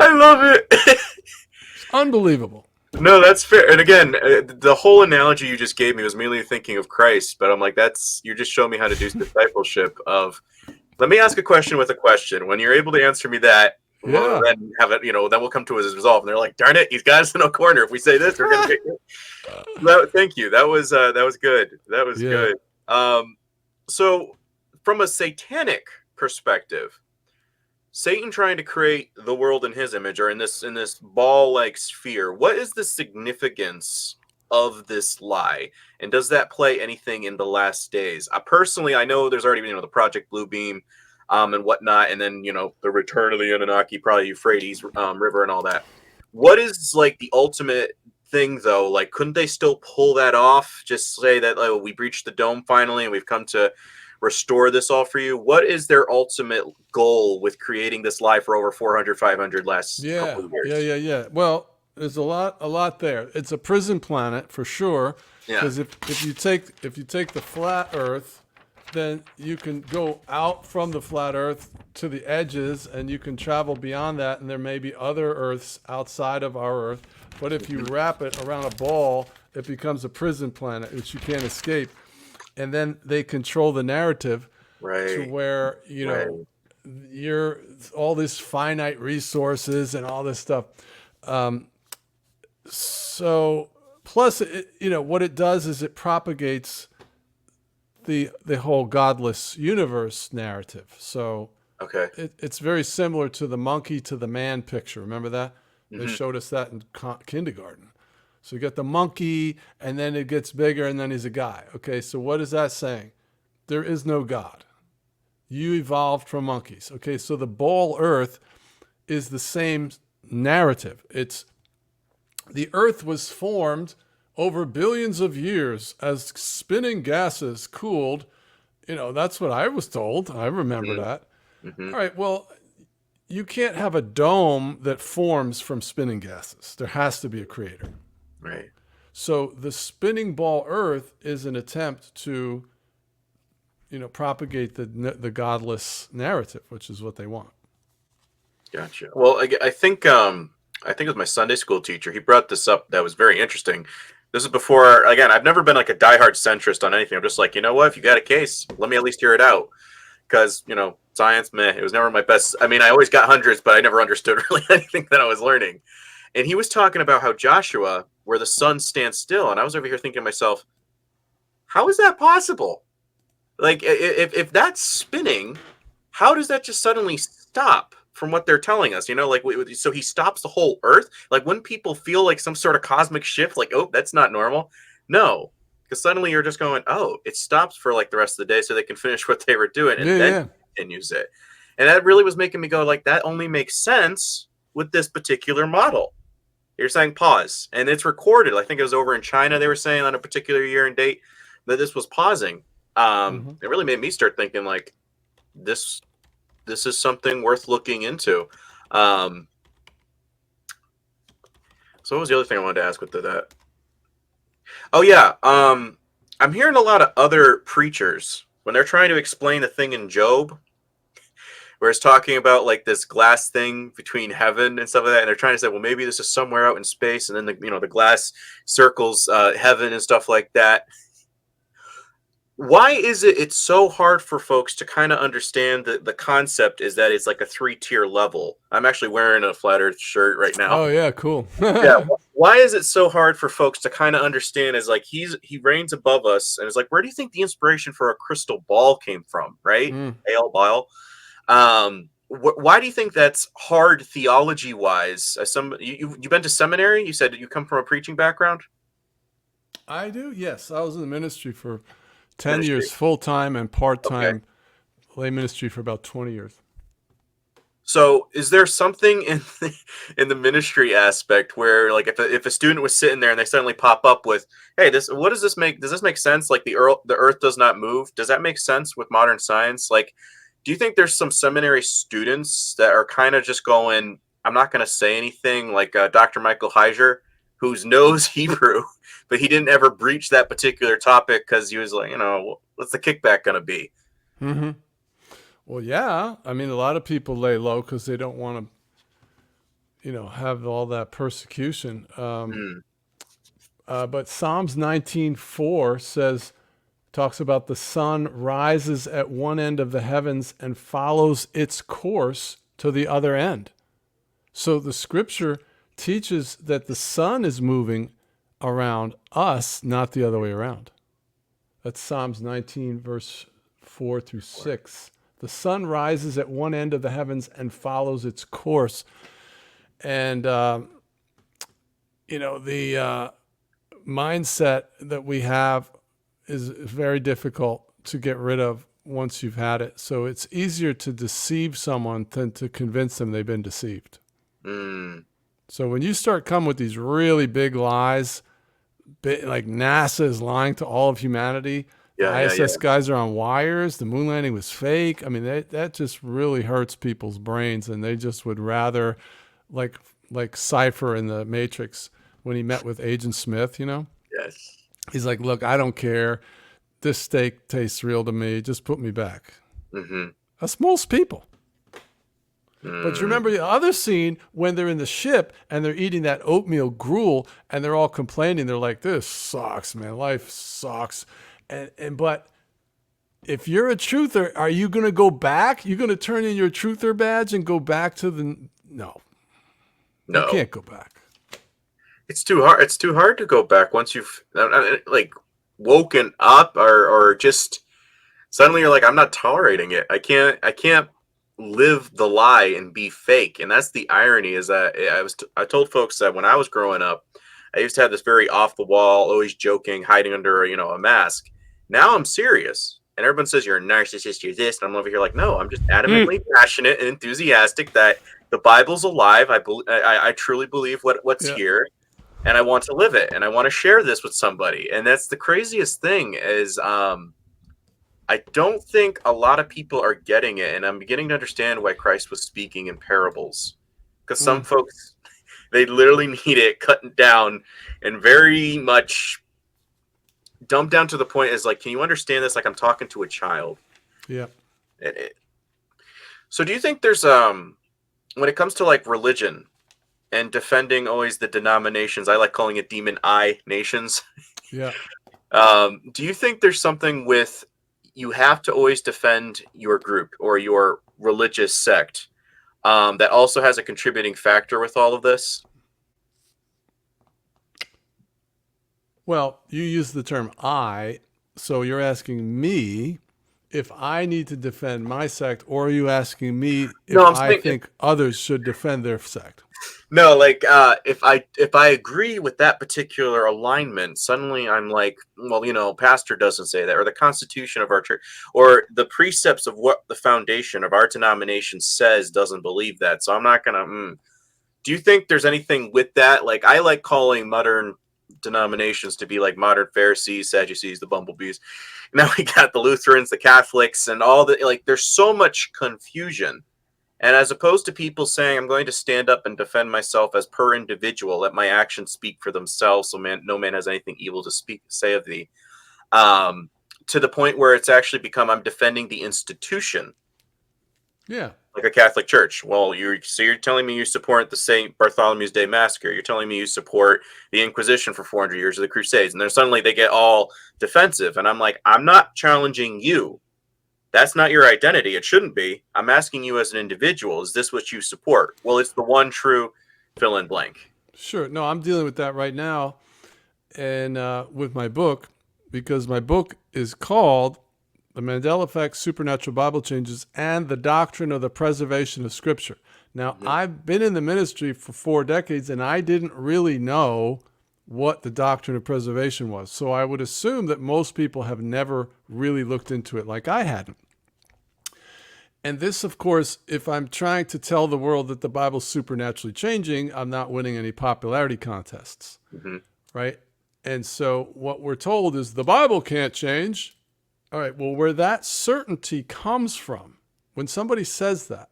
I love it. It's unbelievable. No, that's fair. And again, the whole analogy you just gave me was merely thinking of Christ, but I'm like, you just showed me how to do discipleship of, let me ask a question with a question. When you're able to answer me that, well, then have it, then we'll come to his resolve. And they're like, darn it, he's got us in a corner. If we say this, we're going to get thank you. That was good. That was good. So from a satanic perspective, Satan trying to create the world in his image, or in this ball-like sphere, what is the significance of this lie? And does that play anything in the last days? Personally, I know there's already the Project Blue Beam and whatnot, and then the return of the Anunnaki, probably Euphrates River and all that. What is like the ultimate thing, though? Like, couldn't they still pull that off? Just say that we breached the dome finally, and we've come to restore this all for you. What is their ultimate goal with creating this lie for over 400, 500 last couple of years? Yeah. Well, there's a lot there. It's a prison planet for sure. Because if you take the flat Earth, then you can go out from the flat Earth to the edges, and you can travel beyond that, and there may be other Earths outside of our Earth. But if you wrap it around a ball It becomes a prison planet which you can't escape. And then they control the narrative to Right. where, Right. you're all this finite resources and all this stuff. So plus, what it does is it propagates the whole godless universe narrative. So Okay. it's very similar to the monkey to the man picture. Remember that? They Mm-hmm. showed us that in kindergarten. So you get the monkey, and then it gets bigger, and then he's a guy. Okay, so what is that saying? There is no God. You evolved from monkeys. Okay, so the ball Earth is the same narrative. It's the Earth was formed over billions of years as spinning gases cooled. That's what I was told. I remember that. Mm-hmm. All right, well, you can't have a dome that forms from spinning gases. There has to be a creator. Right. So the spinning ball Earth is an attempt to, propagate the godless narrative, which is what they want. Gotcha. Well, I think it was my Sunday school teacher. He brought this up that was very interesting. This is before, again, I've never been like a diehard centrist on anything. I'm just like, you know what? If you got a case, let me at least hear it out. Because, science, meh, it was never my best. I mean, I always got hundreds, but I never understood really anything that I was learning. And he was talking about how Joshua, where the sun stands still. And I was over here thinking to myself, how is that possible? Like, if that's spinning, how does that just suddenly stop from what they're telling us? So he stops the whole Earth. Like, wouldn't people feel like some sort of cosmic shift? Like, oh, that's not normal. No, because suddenly you're just going, oh, it stops for like the rest of the day so they can finish what they were doing and then continues it. And that really was making me go like, that only makes sense with this particular model. You're saying pause, and it's recorded. I think it was over in China. They were saying on a particular year and date that this was pausing. It really made me start thinking like, this is something worth looking into. So what was the other thing I wanted to ask with that? Oh yeah, I'm hearing a lot of other preachers when they're trying to explain the thing in Job, where it's talking about like this glass thing between heaven and stuff like that, and they're trying to say, well, maybe this is somewhere out in space, and then the glass circles heaven and stuff like that. Why is it's so hard for folks to kind of understand the concept is that it's like a 3-tier level? I'm actually wearing a flat earth shirt right now. Oh yeah, cool. Yeah. Why is it so hard for folks to kind of understand as like he reigns above us, and it's like, where do you think the inspiration for a crystal ball came from? Right. Ale bile. Why do you think that's hard theology wise? As you've been to seminary, you said you come from a preaching background. I do. Yes. I was in the ministry for 10 years full-time and part-time lay ministry for about 20 years. So is there something in the ministry aspect where like if a student was sitting there and they suddenly pop up with, hey, what does this make? Does this make sense? Like the earth does not move. Does that make sense with modern science? Like, do you think there's some seminary students that are kind of just going, I'm not going to say anything, like Dr. Michael Heiser, who knows Hebrew, but he didn't ever breach that particular topic because he was like, what's the kickback going to be? Mm-hmm. Well, yeah. I mean, a lot of people lay low because they don't want to, have all that persecution. But Psalms 19:4 talks about the sun rises at one end of the heavens and follows its course to the other end. So the scripture teaches that the sun is moving around us, not the other way around. That's Psalms 19, verse 4 through 6. The sun rises at one end of the heavens and follows its course. And, the mindset that we have is very difficult to get rid of once you've had it. So it's easier to deceive someone than to convince them they've been deceived. So when you start coming with these really big lies, like NASA is lying to all of humanity, the ISS guys are on wires, the moon landing was fake. I mean, that just really hurts people's brains, and they just would rather, like Cypher in the Matrix when he met with Agent Smith, Yes. He's like, look, I don't care. This steak tastes real to me. Just put me back. Mm-hmm. That's most people. But you remember the other scene when they're in the ship and they're eating that oatmeal gruel and they're all complaining. They're like, "This sucks, man. Life sucks." But if you're a truther, are you going to go back? You're going to turn in your truther badge and go back to the... No. You No. can't go back. It's too hard. It's too hard to go back once you've like woken up or just suddenly you're like, I'm not tolerating it. I can't live the lie and be fake. And that's the irony, is that I told folks that when I was growing up, I used to have this very off the wall, always joking, hiding under a mask. Now I'm serious, and everyone says you're a narcissist, you're this, and I'm over here like, no, I'm just adamantly passionate and enthusiastic that the Bible's alive. I truly believe what's here, and I want to live it, and I want to share this with somebody. And that's the craziest thing is I don't think a lot of people are getting it, and I'm beginning to understand why Christ was speaking in parables, because some folks, they literally need it cut down and very much dumbed down to the point is like, can you understand this? Like I'm talking to a child. Yeah. So do you think there's when it comes to like religion and defending always the denominations, I like calling it demon eye nations. Yeah. Do you think there's something with you have to always defend your group or your religious sect that also has a contributing factor with all of this? Well, you use the term I, so you're asking me if I need to defend my sect, or are you asking me if I think others should defend their sect? No, like if I agree with that particular alignment, suddenly I'm like, well, pastor doesn't say that, or the constitution of our church, or the precepts of what the foundation of our denomination says doesn't believe that. So I'm not gonna. Do you think there's anything with that? Like I like calling modern denominations to be like modern Pharisees, Sadducees, the bumblebees. Now we got the Lutherans, the Catholics, and all the like. There's so much confusion. And as opposed to people saying, I'm going to stand up and defend myself as per individual, let my actions speak for themselves, so no man has anything evil to say of thee, to the point where it's actually become, I'm defending the institution. Yeah. Like a Catholic Church. Well, you're telling me you support the St. Bartholomew's Day Massacre. You're telling me you support the Inquisition for 400 years of the Crusades. And then suddenly they get all defensive. And I'm like, I'm not challenging you. That's not your identity. It shouldn't be. I'm asking you as an individual, is this what you support? Well, it's the one true fill in blank. Sure. No, I'm dealing with that right now. And with my book, because my book is called The Mandela Effect, Supernatural Bible Changes, and the Doctrine of the Preservation of Scripture. Now, I've been in the ministry for 4 decades, and I didn't really know what the doctrine of preservation was. So I would assume that most people have never really looked into it like I hadn't. And this, of course, if I'm trying to tell the world that the Bible's supernaturally changing, I'm not winning any popularity contests, right? And so what we're told is the Bible can't change. All right, well, where that certainty comes from, when somebody says that,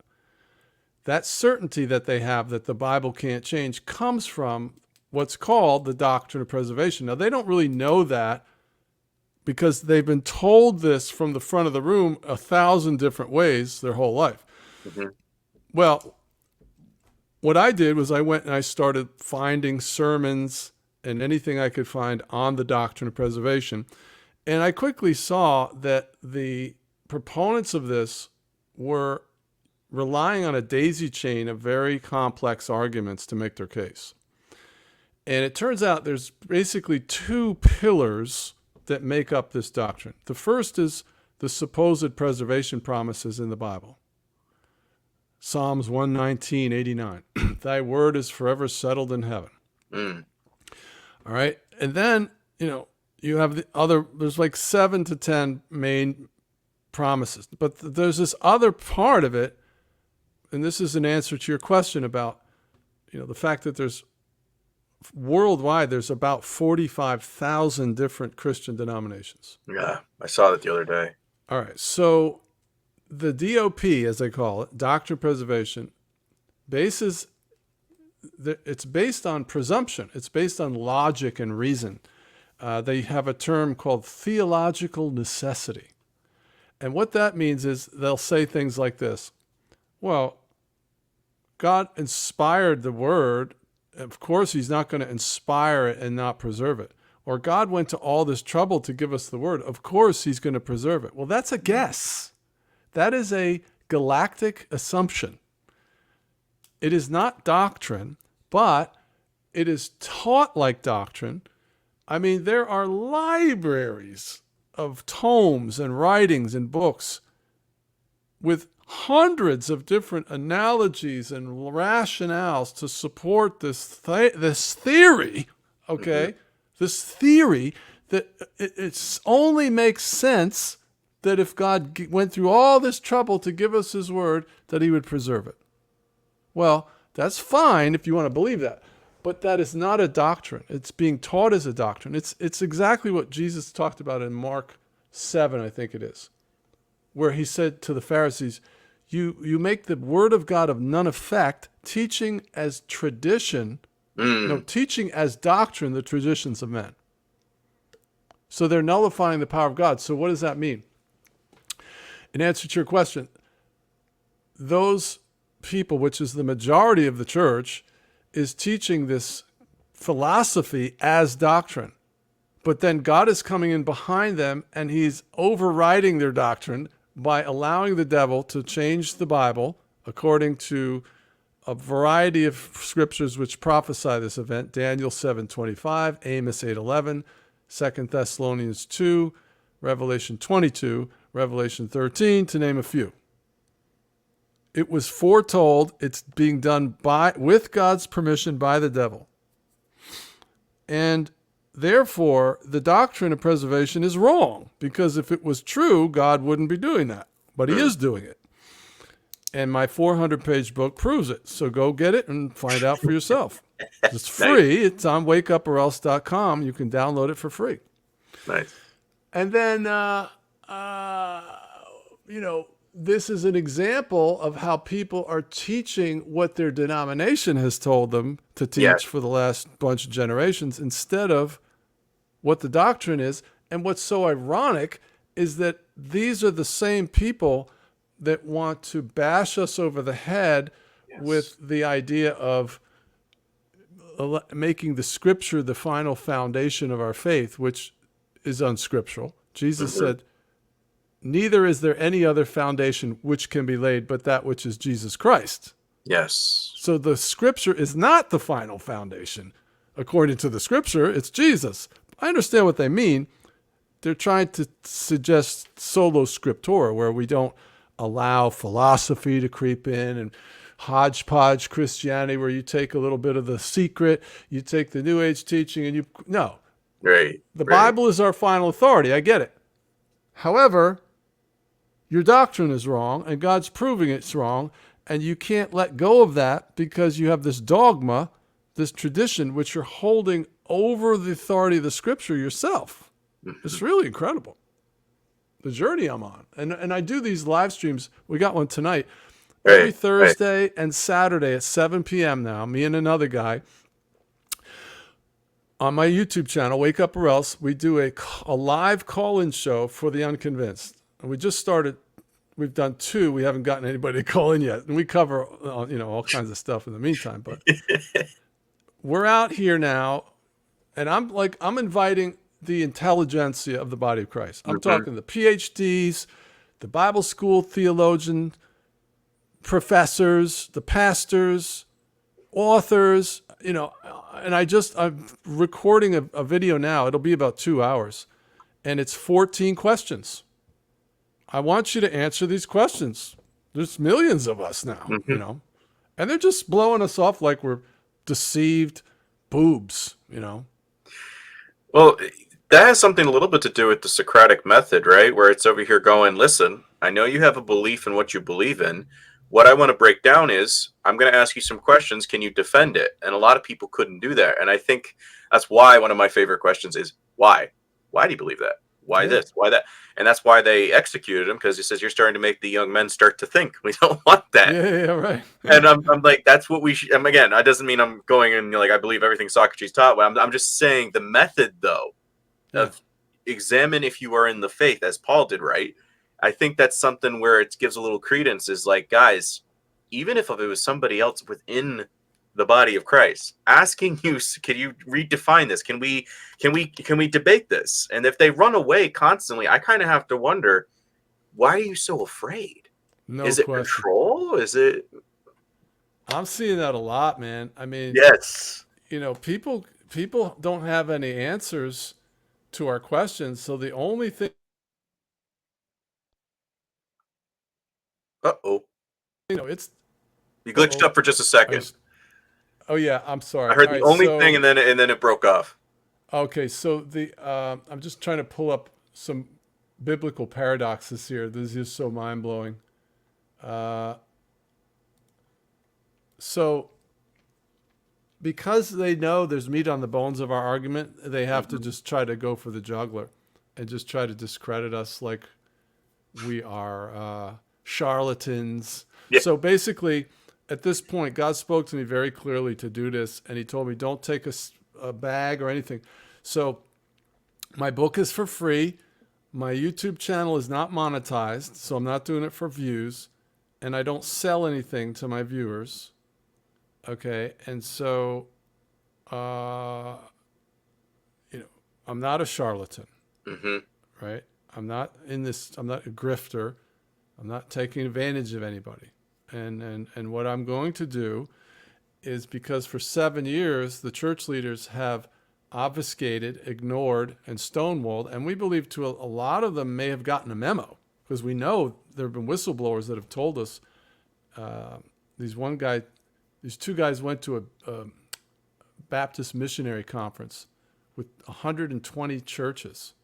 that certainty that they have that the Bible can't change comes from what's called the doctrine of preservation. Now, they don't really know that because they've been told this from the front of the room 1,000 different ways their whole life. Well, what I did was I went and I started finding sermons and anything I could find on the doctrine of preservation. And I quickly saw that the proponents of this were relying on a daisy chain of very complex arguments to make their case. And it turns out there's basically 2 pillars that make up this doctrine. The first is the supposed preservation promises in the Bible. Psalms 119:89. Thy word is forever settled in heaven. All right. And then, you have the other, there's like 7 to 10 main promises. But there's this other part of it, and this is an answer to your question about, the fact that there's worldwide, there's about 45,000 different Christian denominations. Yeah, I saw that the other day. All right. So the DOP, as they call it, Doctrine of Preservation, it's based on presumption. It's based on logic and reason. They have a term called theological necessity. And what that means is they'll say things like this. Well, God inspired the word, of course he's not going to inspire it and not preserve it. Or God went to all this trouble to give us the word, of course he's going to preserve it. Well, that's a guess. That is a galactic assumption. It is not doctrine, but it is taught like doctrine. I mean, there are libraries of tomes and writings and books with hundreds of different analogies and rationales to support this theory, okay? Mm-hmm. This theory that it only makes sense that if God went through all this trouble to give us his word, that he would preserve it. Well, that's fine if you want to believe that, but that is not a doctrine. It's being taught as a doctrine. It's exactly what Jesus talked about in Mark 7, I think it is, where he said to the Pharisees, you make the word of God of none effect, teaching as tradition, teaching as doctrine the traditions of men. So they're nullifying the power of God. So what does that mean? In answer to your question, those people, which is the majority of the church, is teaching this philosophy as doctrine. But then God is coming in behind them and he's overriding their doctrine by allowing the devil to change the Bible according to a variety of scriptures which prophesy this event. Daniel 7:25, Amos 8:11, 2 Thessalonians 2, Revelation 22, Revelation 13, to name a few. It was foretold. It's being done with God's permission by the devil. And therefore, the doctrine of preservation is wrong, because if it was true, God wouldn't be doing that. But he is doing it. And my 400-page book proves it. So go get it and find out for yourself. It's free. Nice. It's on wakeuporelse.com. You can download it for free. Nice. And then, this is an example of how people are teaching what their denomination has told them to teach for the last bunch of generations instead of what the doctrine is. And what's so ironic is that these are the same people that want to bash us over the head with the idea of making the scripture the final foundation of our faith, which is unscriptural. Jesus said, neither is there any other foundation which can be laid but that which is Jesus Christ. Yes. So the scripture is not the final foundation. According to the scripture, it's Jesus. I understand what they mean. They're trying to suggest solo scriptura, where we don't allow philosophy to creep in, and hodgepodge Christianity, where you take a little bit of the secret, you take the New Age teaching, and no. Right. The Bible is our final authority. I get it. However, your doctrine is wrong, and God's proving it's wrong, and you can't let go of that because you have this dogma, this tradition, which you're holding over the authority of the scripture yourself. It's really incredible, the journey I'm on. And I do these live streams. We got one tonight. Every Thursday and Saturday at 7 p.m. now, me and another guy, on my YouTube channel, Wake Up or Else, we do a live call-in show for the unconvinced. And we just started. We've done 2. We haven't gotten anybody to call in yet. And we cover, all kinds of stuff in the meantime. But we're out here now, and I'm inviting the intelligentsia of the body of Christ. I'm talking the PhDs, the Bible school theologian, professors, the pastors, authors, and I'm recording a video now. It'll be about 2 hours, and it's 14 questions. I want you to answer these questions. There's millions of us now, and they're just blowing us off like we're deceived boobs, Well, that has something a little bit to do with the Socratic Method, right? Where it's over here going, listen, I know you have a belief in what you believe in. What I want to break down is I'm going to ask you some questions. Can you defend it? And a lot of people couldn't do that. And I think that's why one of my favorite questions is why? Why do you believe that? Why this? Why that? And that's why they executed him, because he says you're starting to make the young men start to think. We don't want that. Yeah, right. And I'm like, that's what we should. Again, that doesn't mean I'm going and I believe everything Socrates taught. I'm just saying the method, though, of examine if you are in the faith, as Paul did, right? I think that's something where it gives a little credence. Is like, guys, even if it was somebody else within the body of Christ, asking you, can you redefine this? Can we debate this? And if they run away constantly, I kind of have to wonder, why are you so afraid? No Is it question. control? Is it? I'm seeing that a lot, man. I mean, Yes. people don't have any answers to our questions, so the only thing, Uh-oh. it's You glitched up for just a second. oh yeah, I'm sorry. I heard All the right, only so, thing, and then it broke off. okay, so I'm just trying to pull up some biblical paradoxes here. This is just so mind blowing. So, because they know there's meat on the bones of our argument, they have to just try to go for the jugular and just try to discredit us like we are charlatans. Yeah. So basically, at this point, God spoke to me very clearly to do this, and He told me, don't take a bag or anything. So my book is for free. My YouTube channel is not monetized, so I'm not doing it for views, and I don't sell anything to my viewers. Okay, and so, I'm not a charlatan, right? I'm not a grifter. I'm not taking advantage of anybody. And what I'm going to do is, because for 7 years, the church leaders have obfuscated, ignored, and stonewalled, and we believe a lot of them may have gotten a memo, because we know there have been whistleblowers that have told us, these two guys went to a Baptist missionary conference with 120 churches,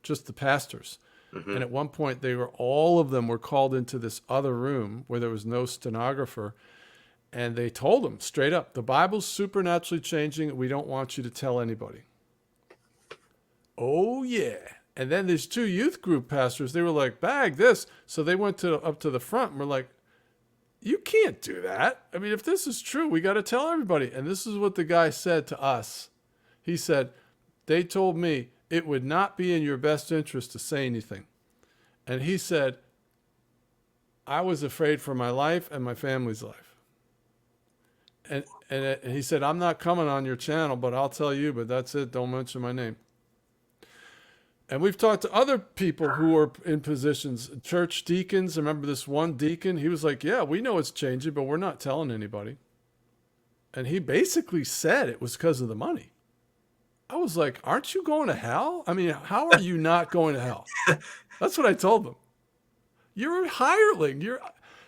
just the pastors. And at one point, all of them were called into this other room where there was no stenographer. And they told them straight up, the Bible's supernaturally changing. We don't want you to tell anybody. Oh, yeah. And then these two youth group pastors, they were like, bag this. So they went up to the front and were like, you can't do that. I mean, if this is true, we got to tell everybody. And this is what the guy said to us. He said, they told me it would not be in your best interest to say anything. And he said, I was afraid for my life and my family's life. And he said, I'm not coming on your channel, but I'll tell you, but that's it. Don't mention my name. And we've talked to other people who are in positions, church deacons. Remember this one deacon? He was like, yeah, we know it's changing, but we're not telling anybody. And he basically said it was because of the money. I was like, aren't you going to hell? I mean, how are you not going to hell? That's what I told them. You're a hireling.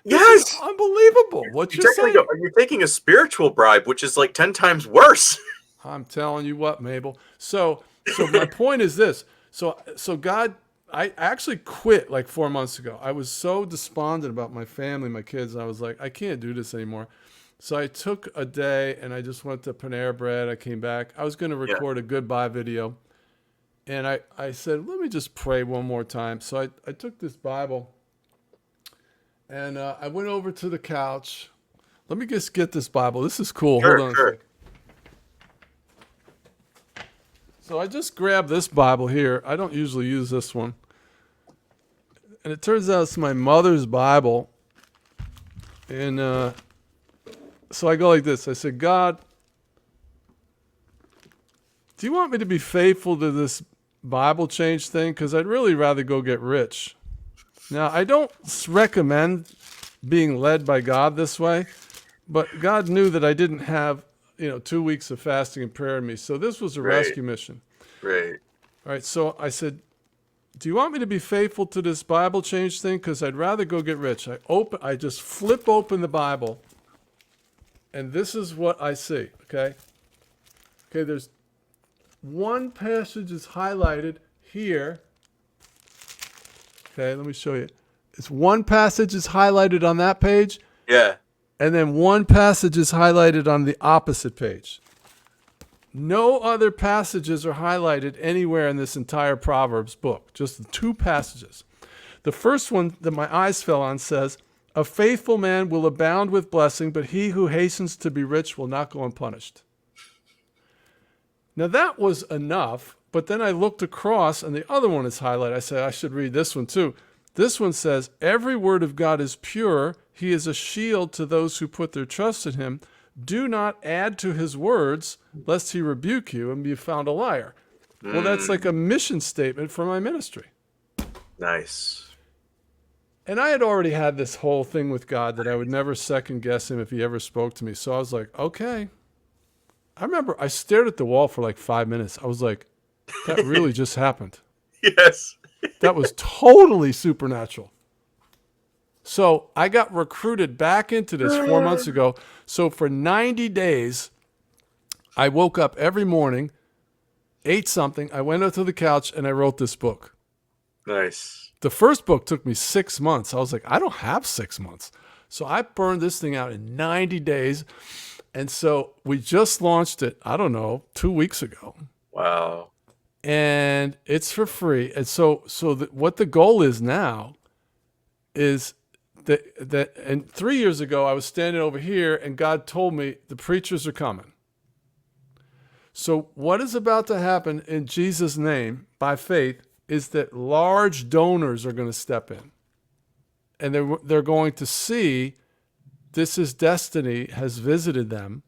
This is unbelievable. What you're saying. You're taking a spiritual bribe, which is like 10 times worse. I'm telling you what, Mabel. So my point is this. So God, I actually quit like 4 months ago. I was so despondent about my family, my kids. I was like, I can't do this anymore. So I took a day and I just went to Panera Bread. I came back. I was going to record a goodbye video. And I said, let me just pray one more time. So I took this Bible and I went over to the couch. Let me just get this Bible. This is cool. Sure, hold on a second. So I just grabbed this Bible here. I don't usually use this one. And it turns out it's my mother's Bible. And so I go like this. I said, God, do you want me to be faithful to this Bible change thing? Because I'd really rather go get rich. Now, I don't recommend being led by God this way, but God knew that I didn't have 2 weeks of fasting and prayer in me. So this was a rescue mission. Right. All right. So I said, do you want me to be faithful to this Bible change thing? Because I'd rather go get rich. I just flip open the Bible, and this is what I see. Okay. There's one passage is highlighted here. Okay, let me show you. It's one passage is highlighted on that page. Yeah. And then one passage is highlighted on the opposite page. No other passages are highlighted anywhere in this entire Proverbs book, just the two passages. The first one that my eyes fell on says, a faithful man will abound with blessing, but he who hastens to be rich will not go unpunished. Now that was enough, but then I looked across and the other one is highlighted. I said, I should read this one too. This one says, every word of God is pure. He is a shield to those who put their trust in him. Do not add to his words, lest he rebuke you and be found a liar. Well, that's like a mission statement for my ministry. Nice. And I had already had this whole thing with God that I would never second guess him if he ever spoke to me. So I was like, okay. I remember I stared at the wall for like 5 minutes. I was like, that really just happened. Yes. That was totally supernatural. So I got recruited back into this 4 months ago. So for 90 days, I woke up every morning, ate something, I went up to the couch, and I wrote this book. Nice. The first book took me 6 months. I was like, I don't have 6 months. So I burned this thing out in 90 days. And so we just launched it, 2 weeks ago. Wow. And it's for free. And so what the goal is now is that, and 3 years ago, I was standing over here and God told me the preachers are coming. So what is about to happen in Jesus' name by faith is that large donors are going to step in, and they're going to see this is destiny has visited them,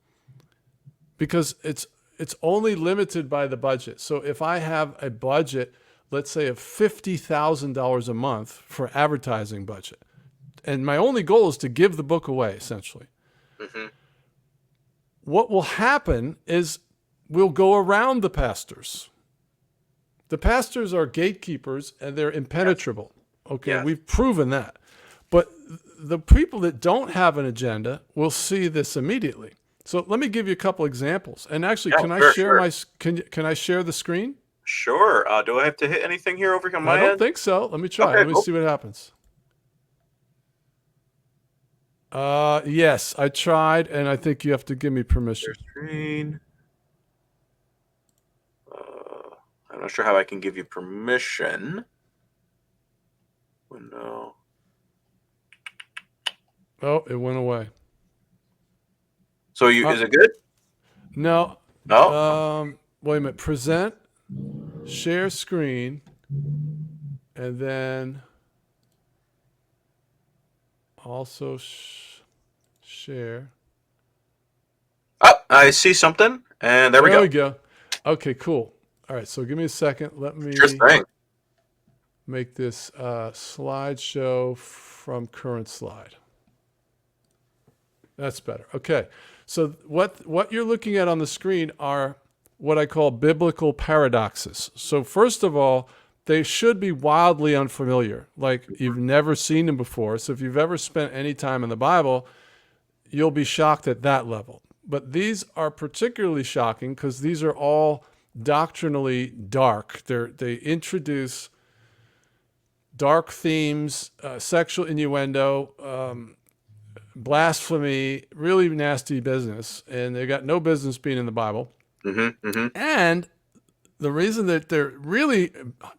because it's only limited by the budget. So if I have a budget, let's say of $50,000 a month for advertising budget, and my only goal is to give the book away, essentially. Mm-hmm. What will happen is we'll go around the pastors. The pastors are gatekeepers and they're impenetrable. Okay, Yes. We've proven that. But the people that don't have an agenda will see this immediately. So let me give you a couple examples. And actually, can I share can I share the screen? Sure. Do I have to hit anything here over on my I don't end? think so. Let me try. Okay, Let me cool. see what happens. Yes, I tried, and I think you have to give me permission. Screen. I'm not sure how I can give you permission. Window. Oh, it went away. So is it good? No. No. Wait a minute. Present, share screen, and then also share. Oh, I see something, and there we go. Okay, cool. All right, so give me a second. Let me Sure thing. make this slideshow from current slide. That's better. Okay, so what you're looking at on the screen are what I call biblical paradoxes. So first of all, they should be wildly unfamiliar, like you've never seen them before. So if you've ever spent any time in the Bible, you'll be shocked at that level. But these are particularly shocking because these are all doctrinally dark. They introduce dark themes, sexual innuendo, blasphemy, really nasty business, and they got no business being in the Bible. Mm-hmm, mm-hmm. And the reason that they're really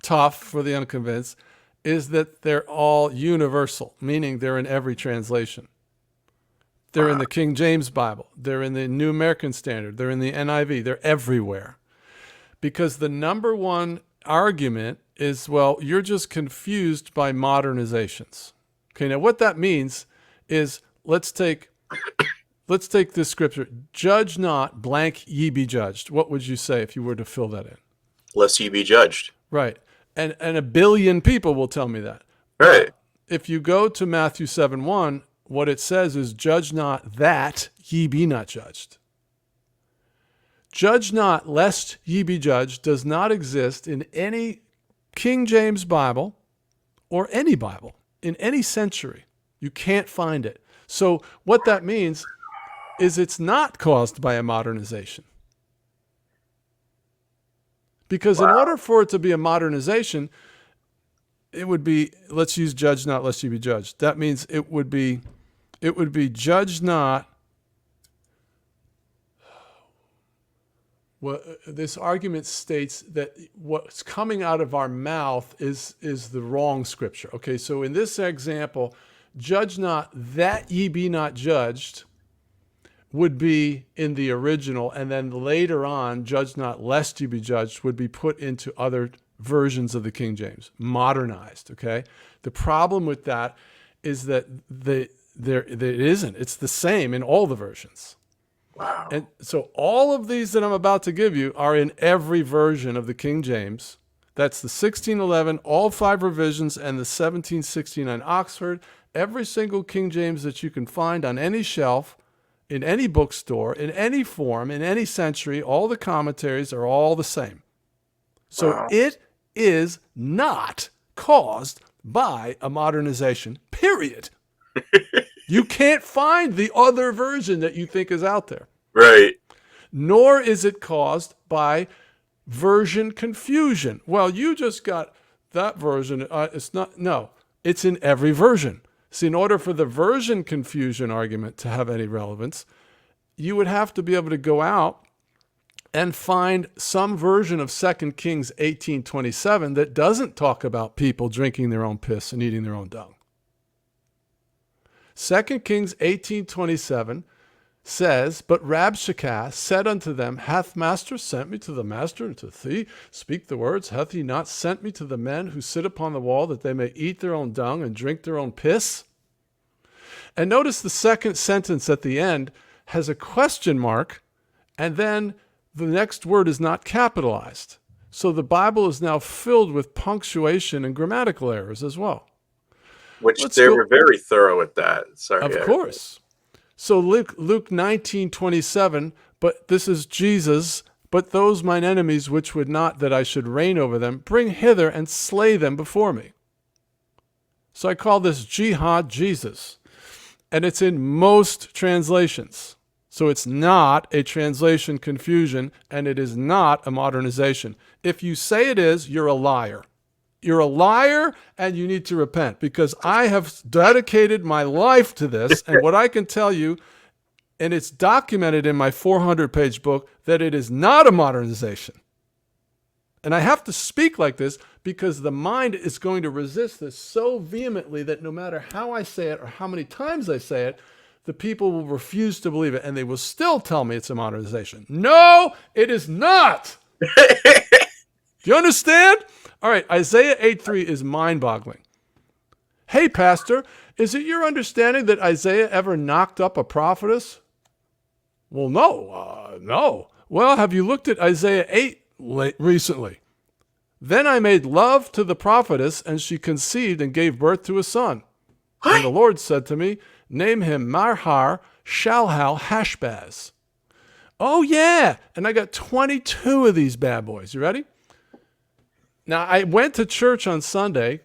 tough for the unconvinced is that they're all universal, meaning they're in every translation. They're in the King James Bible. They're in the New American Standard. They're in the NIV. They're everywhere. Because the number one argument is, well, you're just confused by modernizations. Okay, now what that means is let's take this scripture. Judge not, blank ye be judged. What would you say if you were to fill that in? Lest ye be judged. Right. And a billion people will tell me that. Right. If you go to Matthew 7:1, what it says is, judge not that ye be not judged. Judge not lest ye be judged does not exist in any King James Bible or any Bible in any century. You can't find it. So what that means is it's not caused by a modernization. Because in order for it to be a modernization, it would be, let's use judge not lest ye be judged. That means it would be judge not. Well, this argument states that what's coming out of our mouth is the wrong scripture. Okay, so in this example, judge not that ye be not judged would be in the original, and then later on, judge not lest you be judged would be put into other versions of the King James, modernized, okay? The problem with that is that it isn't. It's the same in all the versions. Wow. And so all of these that I'm about to give you are in every version of the King James. That's the 1611, all 5 revisions, and the 1769 Oxford. Every single King James that you can find on any shelf, in any bookstore, in any form, in any century, all the commentaries are all the same. So Wow. it is not caused by a modernization, period. You can't find the other version that you think is out there. Right. Nor is it caused by version confusion. Well, you just got that version. It's not. No, it's in every version. See, in order for the version confusion argument to have any relevance, you would have to be able to go out and find some version of 2 Kings 18:27 that doesn't talk about people drinking their own piss and eating their own dung. 2 Kings 18:27 says, "But Rabshakeh said unto them, Hath master sent me to the master and to thee? Speak the words, hath he not sent me to the men who sit upon the wall, that they may eat their own dung and drink their own piss?" And notice the second sentence at the end has a question mark, and then the next word is not capitalized. So the Bible is now filled with punctuation and grammatical errors as well. Which they were very thorough at that. Sorry. Of course. So Luke 19:27, but this is Jesus, "But those mine enemies which would not that I should reign over them, bring hither and slay them before me." So I call this Jihad Jesus. And it's in most translations. So it's not a translation confusion, and it is not a modernization. If you say it is, you're a liar. You're a liar, and you need to repent, because I have dedicated my life to this, and what I can tell you, and it's documented in my 400-page book, that it is not a modernization. And I have to speak like this because the mind is going to resist this so vehemently that no matter how I say it or how many times I say it, the people will refuse to believe it, and they will still tell me it's a modernization. No, it is not. Do you understand? All right, Isaiah 8:3 is mind-boggling. "Hey, Pastor, is it your understanding that Isaiah ever knocked up a prophetess?" Well, no. Well, have you looked at Isaiah 8 recently? "Then I made love to the prophetess, and she conceived and gave birth to a son. And the Lord said to me, Name him Marhar Shalhal Hashbaz." Oh, yeah. And I got 22 of these bad boys. You ready? Now, I went to church on Sunday,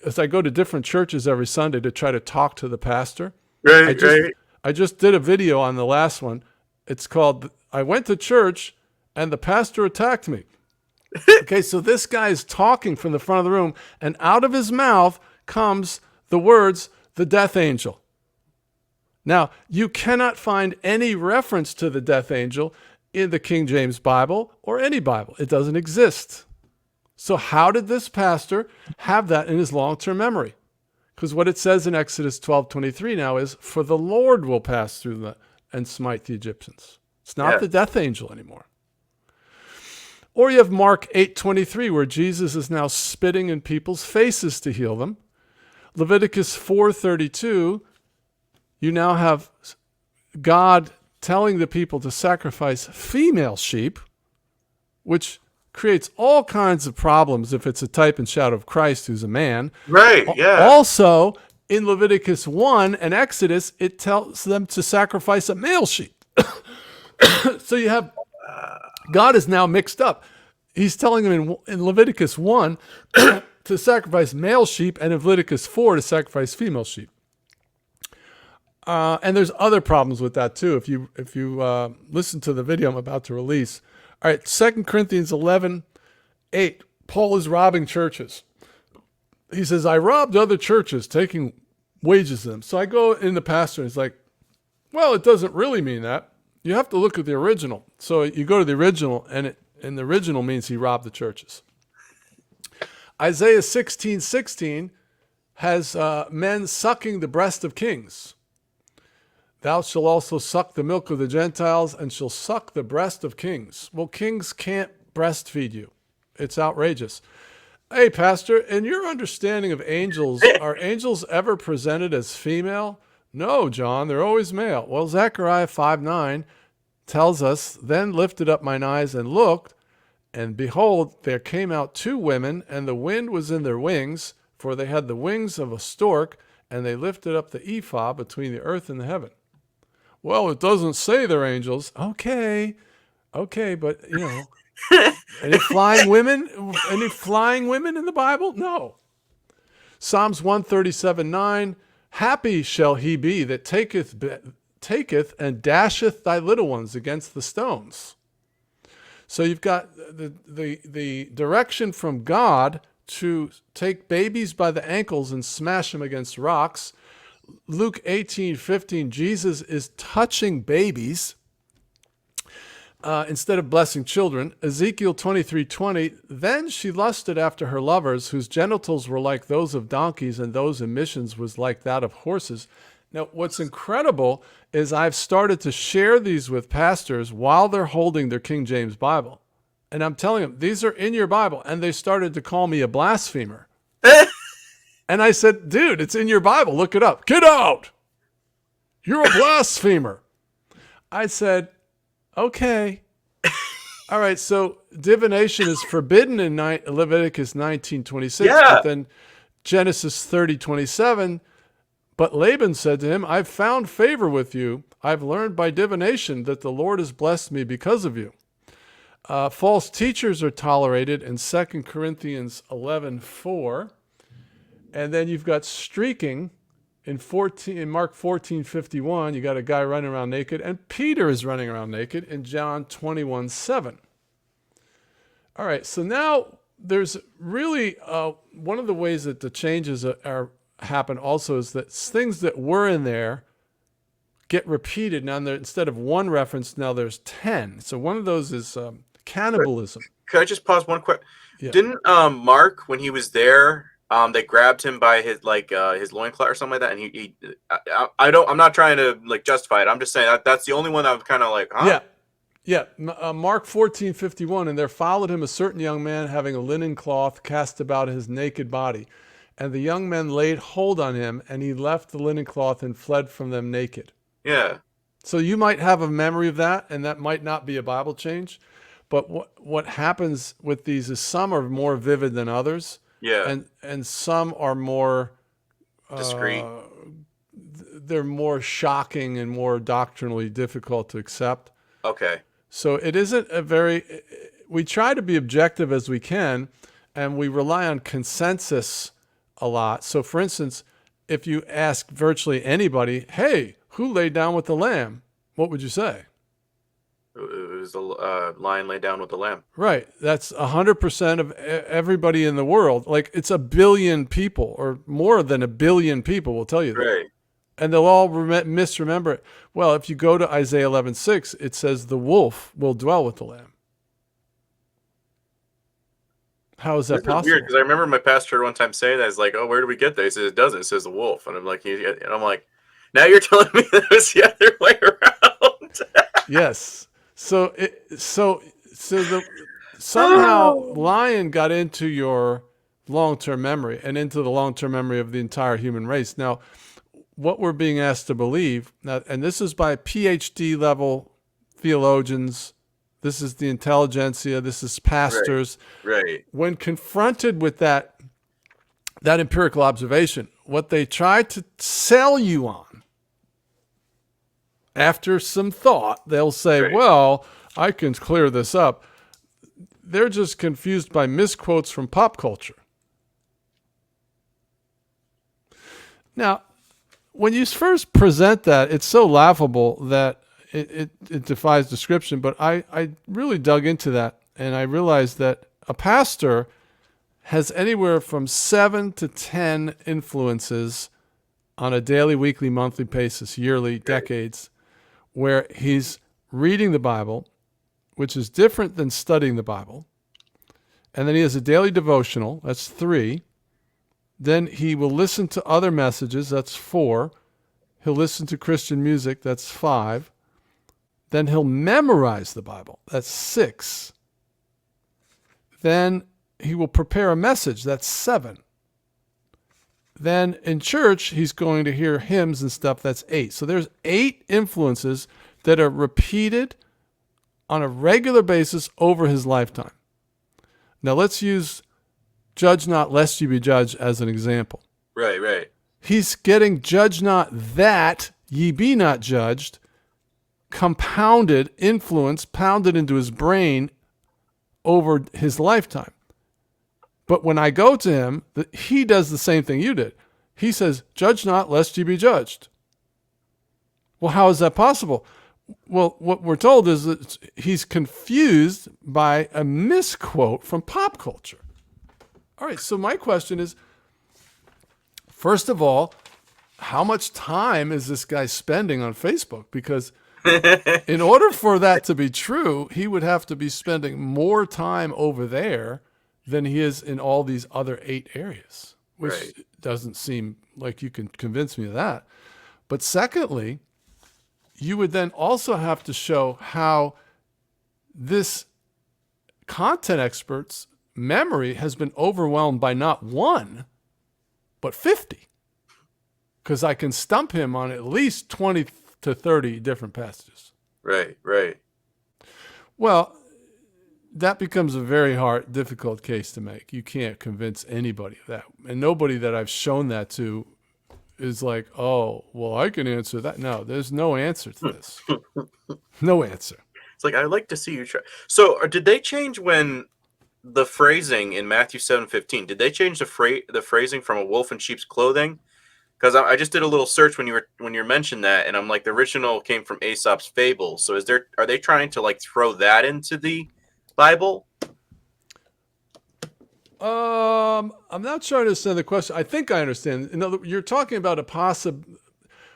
as I go to different churches every Sunday to try to talk to the pastor. Right. I just did a video on the last one. It's called, "I Went to Church and the Pastor Attacked Me." Okay, so this guy is talking from the front of the room, and out of his mouth comes the words, "the death angel." Now, you cannot find any reference to the death angel in the King James Bible or any Bible. It doesn't exist. So how did this pastor have that in his long-term memory? Because what it says in Exodus 12:23 now is, "For the Lord will pass through and smite the Egyptians." It's not the death angel anymore. Or you have Mark 8:23, where Jesus is now spitting in people's faces to heal them. Leviticus 4:32, you now have God telling the people to sacrifice female sheep, which creates all kinds of problems if it's a type and shadow of Christ who's a man. Right, yeah. Also, in Leviticus 1 and Exodus, it tells them to sacrifice a male sheep. So you have, God is now mixed up. He's telling them in Leviticus 1 to sacrifice male sheep, and in Leviticus 4 to sacrifice female sheep. And there's other problems with that too. If you listen to the video I'm about to release. All right, 2 Corinthians 11:8. Paul is robbing churches. He says, "I robbed other churches, taking wages of them." So I go in the pastor, and he's like, "Well, it doesn't really mean that. You have to look at the original." So you go to the original, and the original means he robbed the churches. Isaiah 16:16 has men sucking the breast of kings. "Thou shalt also suck the milk of the Gentiles, and shall suck the breast of kings." Well, kings can't breastfeed you. It's outrageous. Hey, Pastor, in your understanding of angels, are angels ever presented as female? No, John, they're always male. Well, Zechariah 5:9 tells us, then lifted up mine eyes and looked, and behold, there came out two women, and the wind was in their wings, for they had the wings of a stork, and they lifted up the ephah between the earth and the heaven. Well, it doesn't say they're angels. Okay, but any flying women? Any flying women in the Bible? No. Psalms 137:9. Happy shall he be that taketh and dasheth thy little ones against the stones. So you've got the direction from God to take babies by the ankles and smash them against rocks. Luke 18:15, Jesus is touching babies instead of blessing children. Ezekiel 23:20, then she lusted after her lovers, whose genitals were like those of donkeys, and those emissions was like that of horses. Now, what's incredible is I've started to share these with pastors while they're holding their King James Bible. And I'm telling them, these are in your Bible. And they started to call me a blasphemer. And I said, dude, it's in your Bible. Look it up. Get out. You're a blasphemer. I said, okay. All right, so divination is forbidden in Leviticus 19:26, but then Genesis 30:27. But Laban said to him, I've found favor with you. I've learned by divination that the Lord has blessed me because of you. False teachers are tolerated in 2 Corinthians 11:4. And then you've got streaking in Mark 14:51. You got a guy running around naked, and Peter is running around naked in John 21:7. All right, so now there's really one of the ways that the changes happen also is that things that were in there get repeated. Now, instead of one reference, now there's 10. So one of those is cannibalism. Could I just pause one quick? Yeah. Didn't Mark, when he was there, they grabbed him by his his loincloth or something like that, and I'm not trying to justify it. I'm just saying that's the only one that was kind of like, huh? Yeah. Mark 14:51, and there followed him a certain young man having a linen cloth cast about his naked body. And the young men laid hold on him, and he left the linen cloth and fled from them naked. Yeah. So you might have a memory of that, and that might not be a Bible change. But what happens with these is some are more vivid than others. Yeah. And some are more discreet. They're more shocking and more doctrinally difficult to accept. Okay. So it isn't we try to be objective as we can, and we rely on consensus a lot. So for instance, if you ask virtually anybody, hey, who laid down with the lamb? What would you say? It was the lion laid down with the lamb. Right. That's 100% of everybody in the world. Like, it's 1 billion people, or more than 1 billion people will tell you that. Right. And they'll all misremember it. Well, if you go to Isaiah 11:6, it says the wolf will dwell with the lamb. How is that possible? Weird, because I remember my pastor one time saying that. It's like, oh, where do we get that? He says it doesn't. It says the wolf. And I'm like, now you're telling me that it was the other way around. Yes. So somehow lion got into your long-term memory and into the long-term memory of the entire human race. Now, what we're being asked to believe, now, and this is by PhD level theologians, this is the intelligentsia, this is pastors. Right. When confronted with that empirical observation, what they try to sell you on, after some thought, they'll say, right, well, I can clear this up. They're just confused by misquotes from pop culture. Now, when you first present that, it's so laughable that it defies description, but I really dug into that, and I realized that a pastor has anywhere from 7 to 10 influences on a daily, weekly, monthly basis, yearly, decades, where he's reading the Bible, which is different than studying the Bible. And then he has a daily devotional, that's 3. Then he will listen to other messages, that's 4. He'll listen to Christian music, that's 5. Then he'll memorize the Bible, that's 6. Then he will prepare a message. That's 7. Then in church, he's going to hear hymns and stuff. That's 8. So there's 8 influences that are repeated on a regular basis over his lifetime. Now let's use judge not lest you be judged as an example. Right. He's getting judge not that ye be not judged, compounded influence, pounded into his brain over his lifetime. But when I go to him, he does the same thing you did. He says, judge not lest ye be judged. Well, how is that possible? Well, what we're told is that he's confused by a misquote from pop culture. All right, so my question is, first of all, how much time is this guy spending on Facebook? Because in order for that to be true, he would have to be spending more time over there than he is in all these other 8 areas, which doesn't seem like you can convince me of that. But secondly, you would then also have to show how this content expert's memory has been overwhelmed by not 1, but 50. Because I can stump him on at least 20 to 30 different passages. Right. Well, that becomes a very hard, difficult case to make. You can't convince anybody of that. And nobody that I've shown that to is like, oh, well, I can answer that. No, there's no answer to this. No answer. It's like, I'd like to see you try. So did they change when the phrasing in Matthew 7:15, did they change the phrasing from a wolf in sheep's clothing? Because I just did a little search when you mentioned that, and I'm like, the original came from Aesop's fable. So are they trying to like throw that into the Bible? I'm not sure I understand the question. I think I understand. You're talking about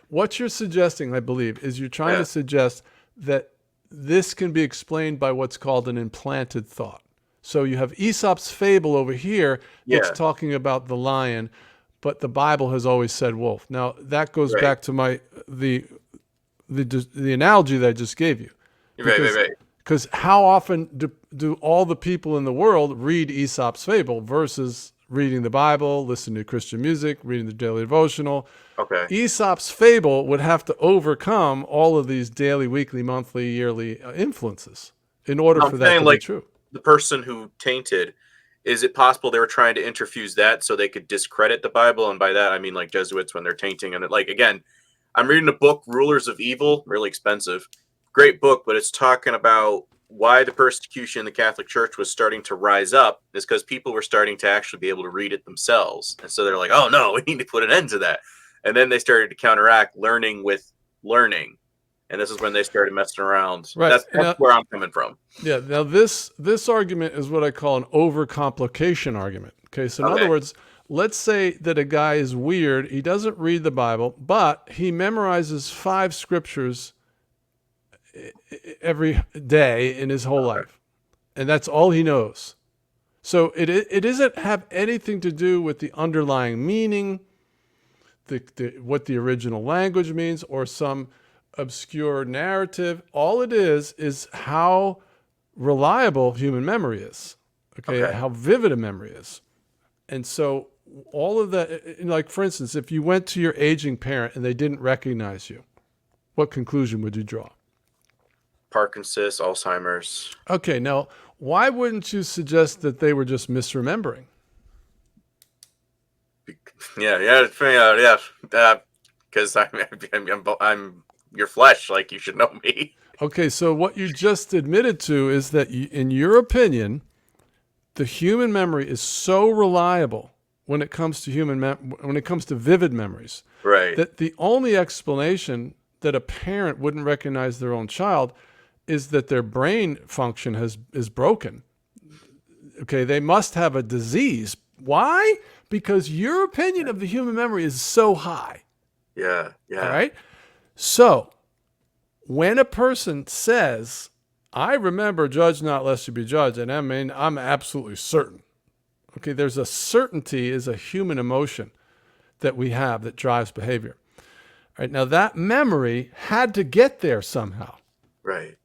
what you're suggesting, I believe, is you're trying to suggest that this can be explained by what's called an implanted thought. So you have Aesop's fable over here that's talking about the lion, but the Bible has always said wolf. Now that goes back to the analogy that I just gave you. Right. Because how often do all the people in the world read Aesop's fable versus reading the Bible, listening to Christian music, reading the daily devotional? Okay. Aesop's fable would have to overcome all of these daily, weekly, monthly, yearly influences in order for that to be true. The person who tainted, is it possible they were trying to interfuse that so they could discredit the Bible? And by that, I mean like Jesuits when they're tainting. And again, I'm reading a book, Rulers of Evil, really expensive. Great book, but it's talking about why the persecution in the Catholic Church was starting to rise up is because people were starting to actually be able to read it themselves. And so they're like, oh no, we need to put an end to that. And then they started to counteract learning with learning. And this is when they started messing around. Right. That's where I'm coming from. Yeah. Now this argument is what I call an overcomplication argument. Okay. So in other words, let's say that a guy is weird. He doesn't read the Bible, but he memorizes 5 scriptures every day in his whole life. And that's all he knows. So it doesn't have anything to do with the underlying meaning, what the original language means, or some obscure narrative. All it is how reliable human memory is. Okay. How vivid a memory is. And so all of that, like for instance, if you went to your aging parent and they didn't recognize you, what conclusion would you draw? Parkinson's, Alzheimer's. Okay, now why wouldn't you suggest that they were just misremembering? Because I'm your flesh, like you should know me. Okay, so what you just admitted to is that in your opinion, the human memory is so reliable when it comes to when it comes to vivid memories, right? That the only explanation that a parent wouldn't recognize their own child is that their brain function is broken. Okay, they must have a disease. Why? Because your opinion of the human memory is so high. Yeah. All right? So, when a person says, I remember judge not lest you be judged, and I mean, I'm absolutely certain. Okay, there's a certainty is a human emotion that we have that drives behavior. All right, now that memory had to get there somehow. Right.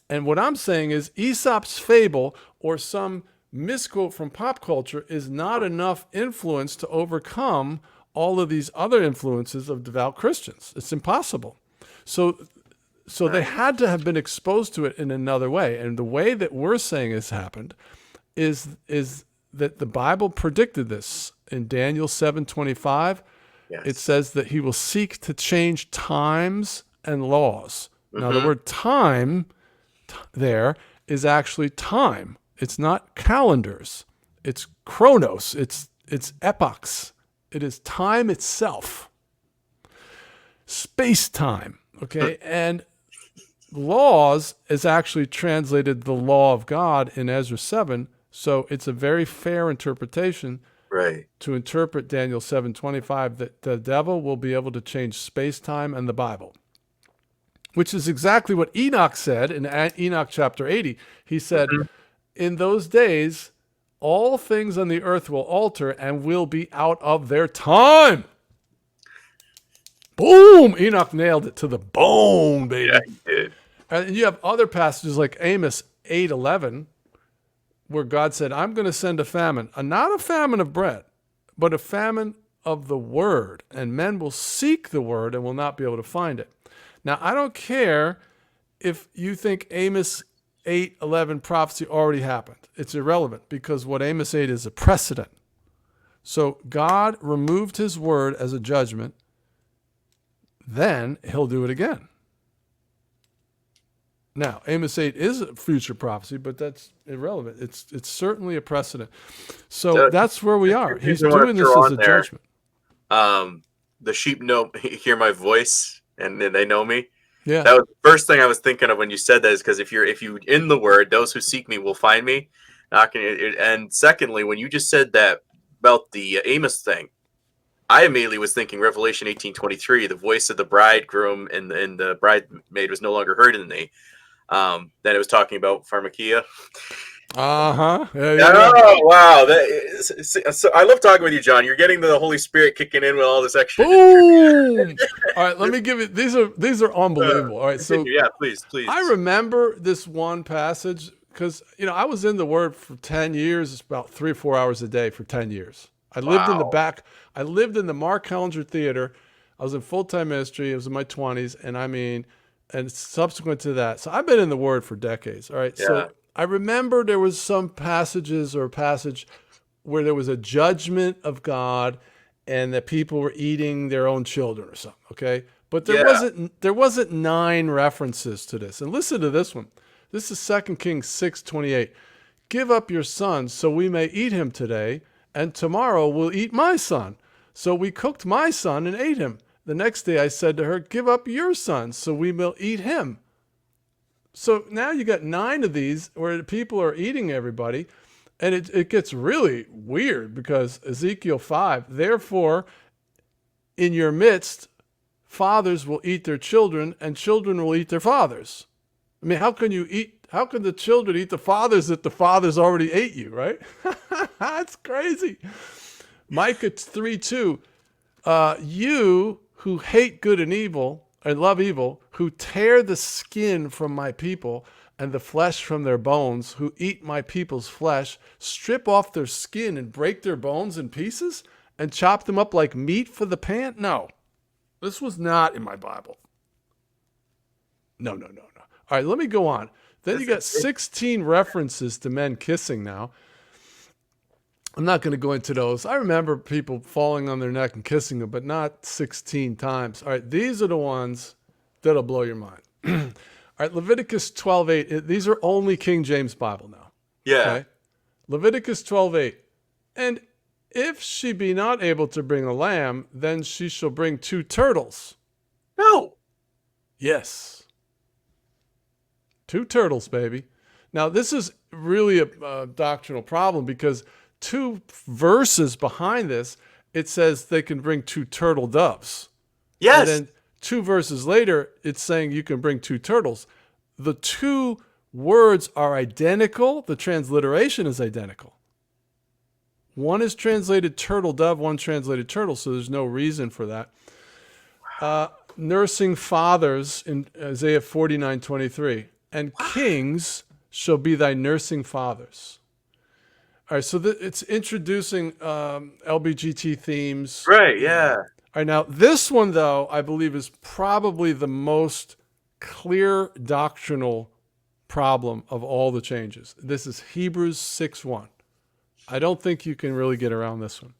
And what I'm saying is Aesop's fable or some misquote from pop culture is not enough influence to overcome all of these other influences of devout Christians. It's impossible. So they had to have been exposed to it in another way. And the way that we're saying has happened is that the Bible predicted this in Daniel 7:25. Yes. It says that he will seek to change times and laws. Now, the word time there is actually time. It's not calendars. It's chronos. It's epochs. It is time itself. Space-time, okay? And laws is actually translated the law of God in Ezra 7, so it's a very fair interpretation to interpret Daniel 7:25 that the devil will be able to change space-time and the Bible, which is exactly what Enoch said in Enoch chapter 80. He said, in those days, all things on the earth will alter and will be out of their time. Boom! Enoch nailed it to the bone, baby. Yeah, he did. And you have other passages like Amos 8:11, where God said, I'm going to send a famine, not a famine of bread, but a famine of the word, and men will seek the word and will not be able to find it. Now, I don't care if you think Amos 8:11 prophecy already happened. It's irrelevant, because what Amos 8 is a precedent. So God removed his word as a judgment, then he'll do it again. Now, Amos 8 is a future prophecy, but that's irrelevant. It's certainly a precedent. So that's where we are. He's doing this as a judgment. The sheep hear my voice, and then they know me. Yeah. That was the first thing I was thinking of when you said that, is because if you in the word, those who seek me will find me. And secondly, when you just said that about the Amos thing, I immediately was thinking Revelation 18:23, the voice of the bridegroom and the bridesmaid was no longer heard in thee. Then it was talking about pharmakia. Yeah, oh, wow. So I love talking with you, John. You're getting the Holy Spirit kicking in with all this extra. Boom! All right, let me give it. These are unbelievable. All right, so yeah, please. I remember this one passage because I was in the Word for 10 years. It's about 3 or 4 hours a day for 10 years. I lived in the back. I lived in the Mark Hellinger Theater. I was in full-time ministry. I was in my 20s, and subsequent to that, so I've been in the Word for decades. All right, so I remember there was some passages or a passage where there was a judgment of God, and that people were eating their own children or something. Okay, but there wasn't 9 references to this. And listen to this one. This is 2 Kings 6:28. Give up your son so we may eat him today, and tomorrow we'll eat my son. So we cooked my son and ate him. The next day I said to her, give up your son so we will eat him. So now you got 9 of these where people are eating everybody, and it gets really weird because Ezekiel 5, therefore in your midst, fathers will eat their children and children will eat their fathers. I mean, how can the children eat the fathers if the fathers already ate you, right? That's crazy. Micah 3:2, you who hate good and evil and love evil, who tear the skin from my people and the flesh from their bones, who eat my people's flesh, strip off their skin and break their bones in pieces and chop them up like meat for the pan? No, this was not in my Bible. No. All right, let me go on. Then you got 16 references to men kissing now. I'm not going to go into those. I remember people falling on their neck and kissing them, but not 16 times. All right, these are the ones that'll blow your mind. All right, Leviticus 12:8. These are only King James Bible now. Yeah. Okay? Leviticus 12:8. And if she be not able to bring a lamb, then she shall bring 2 turtles. No. Yes. 2 turtles, baby. Now, this is really a doctrinal problem because 2 verses behind this, it says they can bring 2 turtle doves. Yes. And then 2 verses later, it's saying you can bring 2 turtles. The 2 words are identical. The transliteration is identical. One is translated turtle dove, one translated turtle, so there's no reason for that. Nursing fathers in Isaiah 49:23. And kings shall be thy nursing fathers. All right, so it's introducing LBGT themes. Right, yeah. All right, now this one, though, I believe is probably the most clear doctrinal problem of all the changes. This is Hebrews 6:1. I don't think you can really get around this one.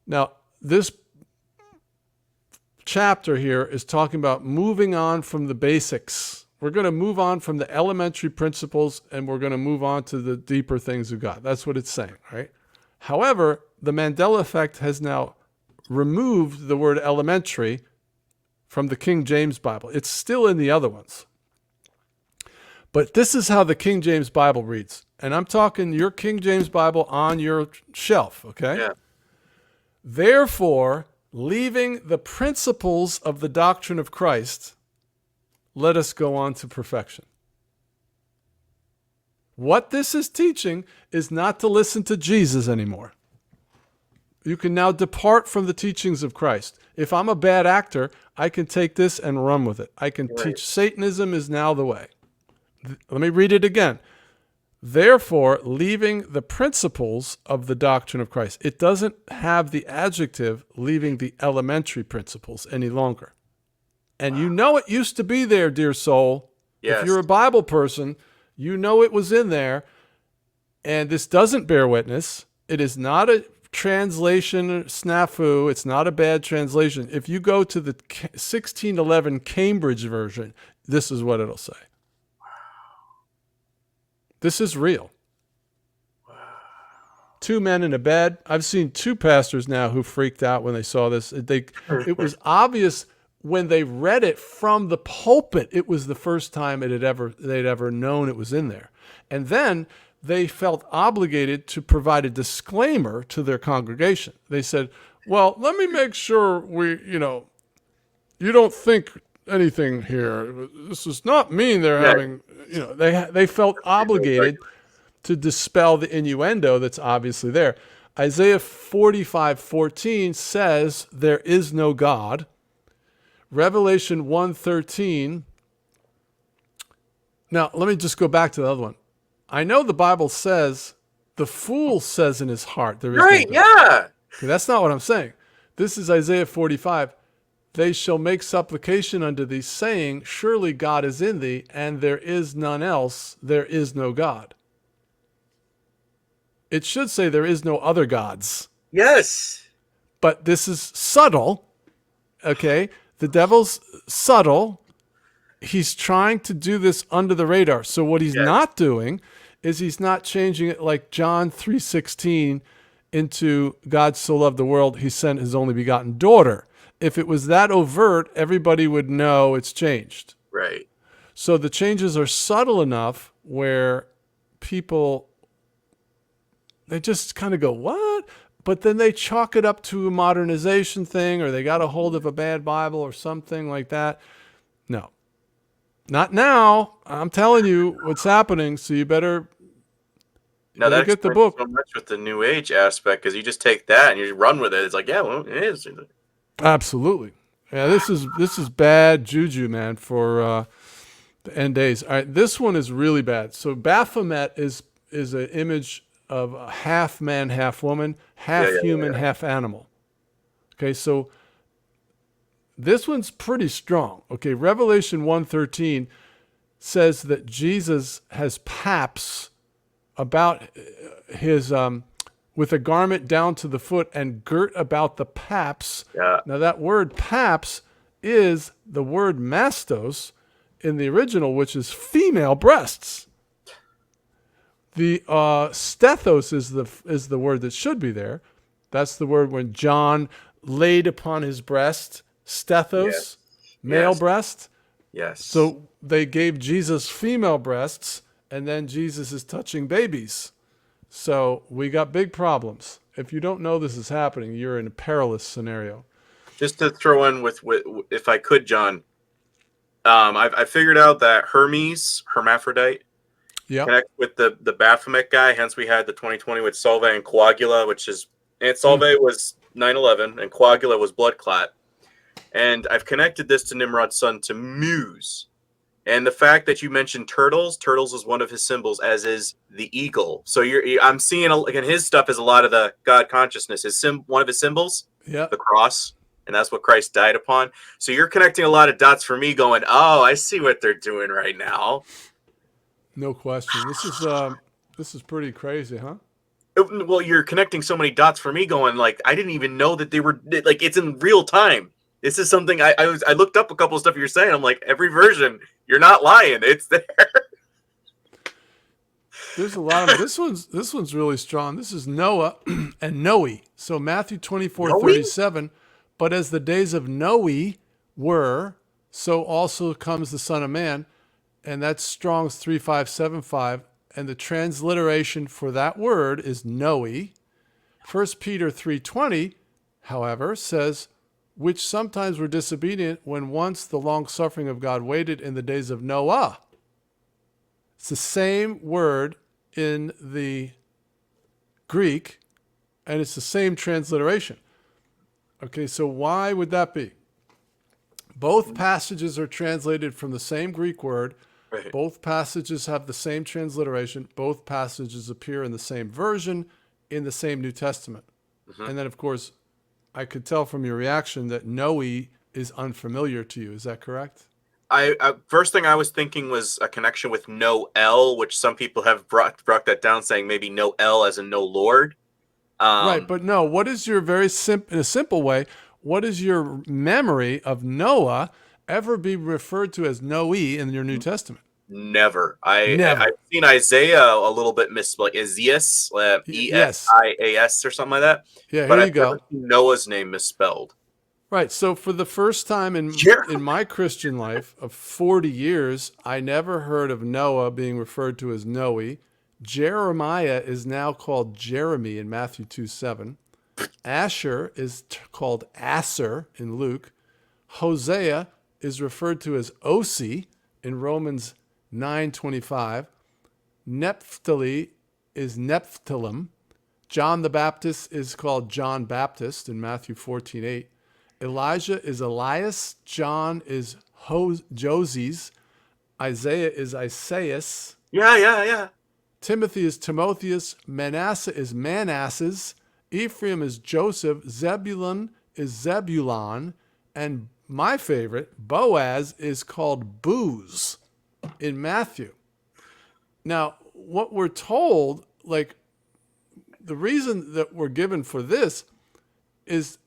Now, this chapter here is talking about moving on from the basics. We're going to move on from the elementary principles and we're going to move on to the deeper things of God. That's what it's saying, right? However, the Mandela effect has now removed the word elementary from the King James Bible. It's still in the other ones. But this is how the King James Bible reads. And I'm talking your King James Bible on your shelf, okay? Yeah. Therefore, leaving the principles of the doctrine of Christ, let us go on to perfection. What this is teaching is not to listen to Jesus anymore. You can now depart from the teachings of Christ. If I'm a bad actor, I can take this and run with it. I can teach Satanism is now the way. Let me read it again. Therefore, leaving the principles of the doctrine of Christ. It doesn't have the adjective leaving the elementary principles any longer. And you know it used to be there, dear soul. Yes. If you're a Bible person, you know it was in there. And this doesn't bear witness. It is not a translation snafu. It's not a bad translation. If you go to the 1611 Cambridge version, this is what it'll say. This is real. Two men in a bed. I've seen two pastors now who freaked out when they saw this. It was obvious when they read it from the pulpit. It was the first time they'd ever known it was in there. And then they felt obligated to provide a disclaimer to their congregation. They said, well, let me make sure you don't think anything here. This does not mean they're having, they felt obligated to dispel the innuendo that's obviously there. Isaiah 45:14 says there is no God. Revelation 1:13. Now, let me just go back to the other one. I know the Bible says the fool says in his heart there is no God. Yeah. Okay, that's not what I'm saying. This is Isaiah 45. They shall make supplication unto thee, saying, surely God is in thee, and there is none else. There is no God. It should say there is no other gods. Yes. But this is subtle, okay? The devil's subtle. He's trying to do this under the radar. So what he's not doing is he's not changing it like John 3:16 into God so loved the world, he sent his only begotten daughter. If it was that overt, everybody would know it's changed. Right. So the changes are subtle enough where people, they just kind of go, what? But then they chalk it up to a modernization thing, or they got a hold of a bad Bible or something like that. No. Not now. I'm telling you what's happening, so you better get the book. So much with the New Age aspect, because you just take that and you run with it. It's like, yeah, well, it is. Absolutely. Yeah, this is bad juju, man, for the end days. All right, this one is really bad. So Baphomet is an image of a half man, half woman, half human, half animal. Okay, so this one's pretty strong. Okay, Revelation 1:13 says that Jesus has paps about his with a garment down to the foot and girt about the paps. Yeah. Now that word paps is the word mastos in the original, which is female breasts. The stethos is the word that should be there. That's the word when John laid upon his breast. Stethos, male breast. Yes. So they gave Jesus female breasts, and then Jesus is touching babies. So we got big problems. If you don't know this is happening, you're in a perilous scenario. Just to throw in with if I could, John, I figured out that Hermes, hermaphrodite, connect with the Baphomet guy. Hence, we had the 2020 with Solvay and Coagula, which is Solvay was 9/11 and Coagula was blood clot. And I've connected this to Nimrod's son to Muse. And the fact that you mentioned turtles is one of his symbols, as is the eagle. So I'm seeing again his stuff is a lot of the God consciousness. One of his symbols, Yep. the cross, and that's what Christ died upon. So you're connecting a lot of dots for me, going, oh, I see what they're doing right now. No question. This is pretty crazy, huh? Well, you're connecting so many dots for me, going like I didn't even know that they were like it's in real time. This is something I looked up a couple of stuff you're saying. I'm like, every version, you're not lying. It's there. There's a lot of this one's really strong. This is Noah and Noe. So Matthew 24:37. But as the days of Noe were, so also comes the Son of Man, and that's Strong's 3575. And the transliteration for that word is Noe. 1 Peter 3:20, however, says, which sometimes were disobedient when once the long suffering of God waited in the days of Noah. It's the same word in the Greek, and it's the same transliteration. Okay, so why would that be? Both passages are translated from the same Greek word. Right. Both passages have the same transliteration. Both passages appear in the same version in the same New Testament. Mm-hmm. And then, of course, I could tell from your reaction that Noe is unfamiliar to you. Is that correct? I first thing I was thinking was a connection with Noel, which some people have brought that down, saying maybe Noel as in no Lord. Right, but no. What is your in a simple way? What is your memory of Noah ever be referred to as Noe in your New Testament? Never. Never. I've seen Isaiah a little bit misspelled, Esias, Esias or something like that. Yeah, but here I've you go. Never seen Noah's name misspelled. Right. So for the first time in my Christian life of 40 years, I never heard of Noah being referred to as Noe. Jeremiah is now called Jeremy in Matthew 2:7. Asher is called Aser in Luke. Hosea is referred to as Osi in Romans 9:25. Naphtali is Nephthalim. John the Baptist is called John Baptist in Matthew 14:8. Elijah is Elias. John is Joses. Isaiah is Isaias. Yeah. Timothy is Timotheus. Manasseh is Manasses. Ephraim is Joseph. Zebulun is Zebulon. And my favorite, Boaz, is called Booz in Matthew. Now, what we're told, like, the reason that we're given for this is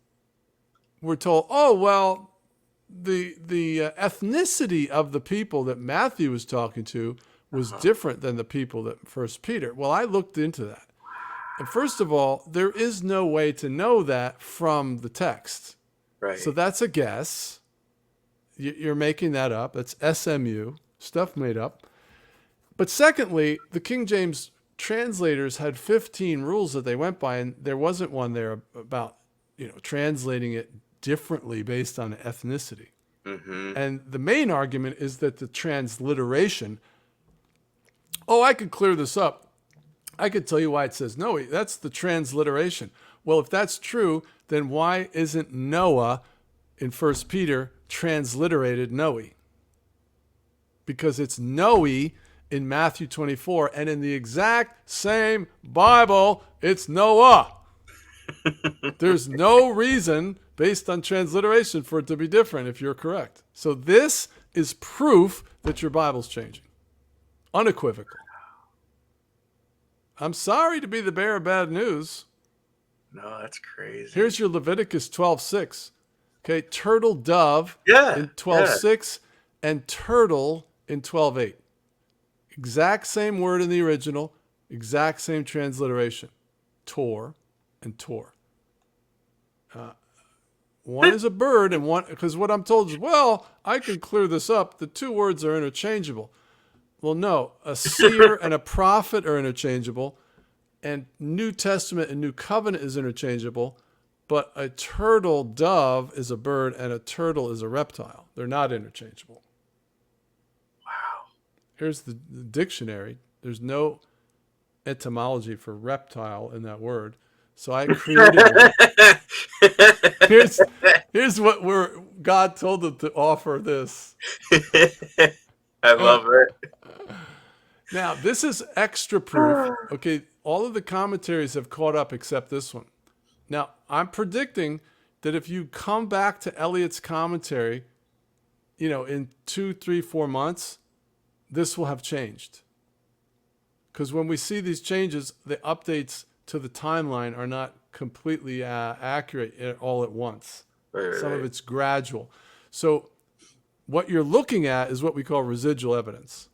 we're told, oh, well, the ethnicity of the people that Matthew was talking to was different than the people that First Peter. Well, I looked into that. And first of all, there is no way to know that from the text. Right. So that's a guess. You're making that up. That's SMU, stuff made up. But secondly, the King James translators had 15 rules that they went by, and there wasn't one there about, translating it differently based on ethnicity. Mm-hmm. And the main argument is that the transliteration, I could clear this up. I could tell you why it says Noe. That's the transliteration. Well, if that's true, then why isn't Noah in 1 Peter transliterated Noe? Because it's Noe in Matthew 24, and in the exact same Bible, it's Noah. There's no reason based on transliteration for it to be different if you're correct. So this is proof that your Bible's changing. Unequivocal. I'm sorry to be the bearer of bad news. No, that's crazy. Here's your Leviticus 12:6. Okay, turtle dove in 12:6 and turtle in 12:8. Exact same word in the original, exact same transliteration. Tor and tor. One is a bird and one, because what I'm told is, well, I can clear this up. The two words are interchangeable. Well, no, a seer and a prophet are interchangeable, and New Testament and New Covenant is interchangeable, but a turtle dove is a bird and a turtle is a reptile. They're not interchangeable. Wow. Here's the dictionary. There's no etymology for reptile in that word. So I created one. Here's what God told them to offer this. I love it. Now, this is extra proof. Okay, all of the commentaries have caught up except this one. Now, I'm predicting that if you come back to Eliot's commentary, in 2, 3, 4 months, this will have changed. Because when we see these changes, the updates to the timeline are not completely accurate all at once. Right, Some of right. it's gradual. So what you're looking at is what we call residual evidence.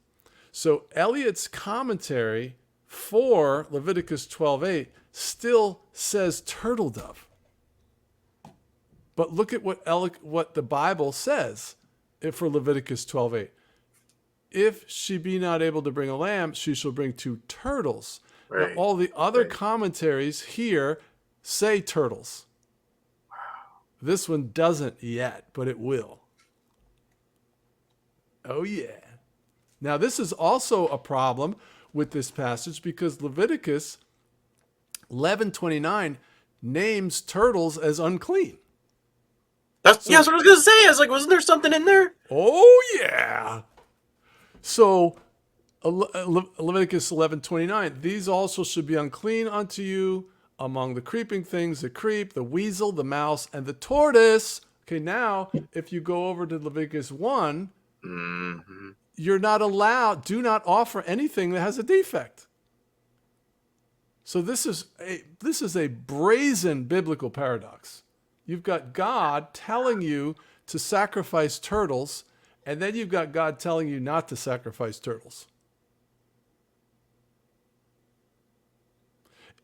So Eliot's commentary for Leviticus 12:8 still says turtle dove. But look at what the Bible says for Leviticus 12:8. If she be not able to bring a lamb, she shall bring 2 turtles. Now, Right. all the other Right. commentaries here say turtles. This one doesn't yet, but it will. Oh, yeah. Now, this is also a problem with this passage because Leviticus 11:29 names turtles as unclean. That's what I was gonna say. I was like, wasn't there something in there? Oh, yeah. So Leviticus 11:29, these also should be unclean unto you among the creeping things that creep, the weasel, the mouse, and the tortoise. Okay, now if you go over to Leviticus 1, Mm-hmm. you're not allowed, do not offer anything that has a defect. So this is a brazen biblical paradox. You've got God telling you to sacrifice turtles, and then you've got God telling you not to sacrifice turtles.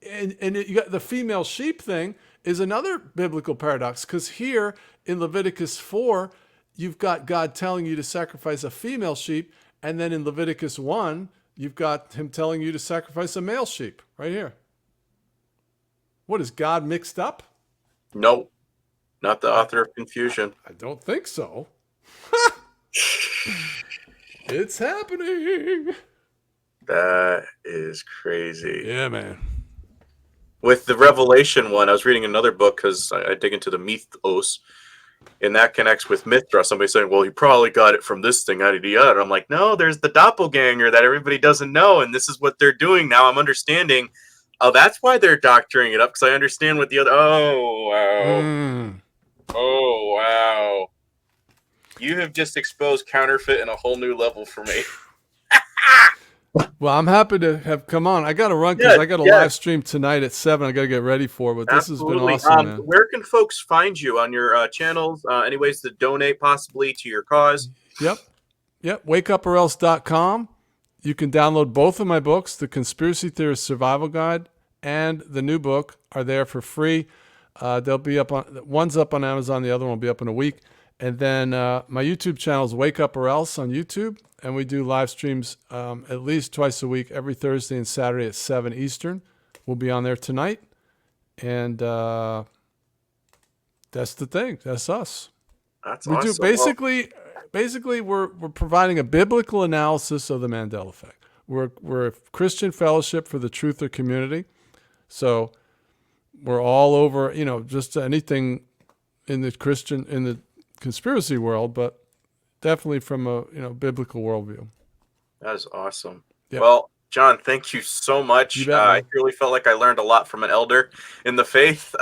And you got the female sheep thing is another biblical paradox because here in Leviticus 4, you've got God telling you to sacrifice a female sheep, and then in Leviticus 1, you've got him telling you to sacrifice a male sheep right here. What, is God mixed up? Nope. Not the author of confusion. I don't think so. It's happening. That is crazy. Yeah, man. With the Revelation one, I was reading another book because I dig into the mythos, and that connects with Mithra. Somebody saying, well, he probably got it from this thing, yada, yada. I'm like, no, there's the doppelganger that everybody doesn't know, and this is what they're doing now. I'm understanding. Oh, that's why they're doctoring it up, because I understand what the other... Oh, wow. Oh, wow. You have just exposed counterfeit in a whole new level for me. Well, I'm happy to have come on. I got to run because I got a live stream tonight at 7. I got to get ready for it. But Absolutely. This has been awesome, man. Where can folks find you on your channels? Any ways to donate possibly to your cause? Yep. WakeUpOrElse.com. You can download both of my books, The Conspiracy Theorist Survival Guide and the new book are there for free. They'll be up on, one's up on Amazon, the other one will be up in a week. And then my YouTube channel is Wake Up or Else on YouTube. And we do live streams at least twice a week, every Thursday and Saturday at 7 Eastern. We'll be on there tonight. And that's the thing. That's us. That's we awesome. do basically we're providing a biblical analysis of the Mandela effect. We're a Christian fellowship for the truther community. So we're all over, just anything in the conspiracy world, but definitely from a biblical worldview. That is awesome. Yep. Well, John, thank you so much. I really felt like I learned a lot from an elder in the faith.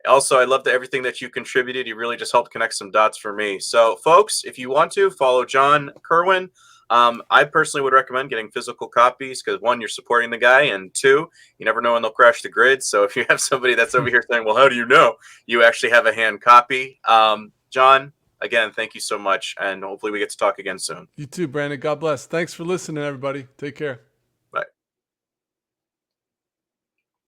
Also, I love everything that you contributed. You really just helped connect some dots for me. So, folks, if you want to follow John Kirwin, I personally would recommend getting physical copies because, one, you're supporting the guy, and two, you never know when they'll crash the grid. So if you have somebody that's over here saying, well, how do you know? You actually have a hand copy. John, again, thank you so much, and hopefully we get to talk again soon. You too, Brandon. God bless. Thanks for listening, everybody. Take care.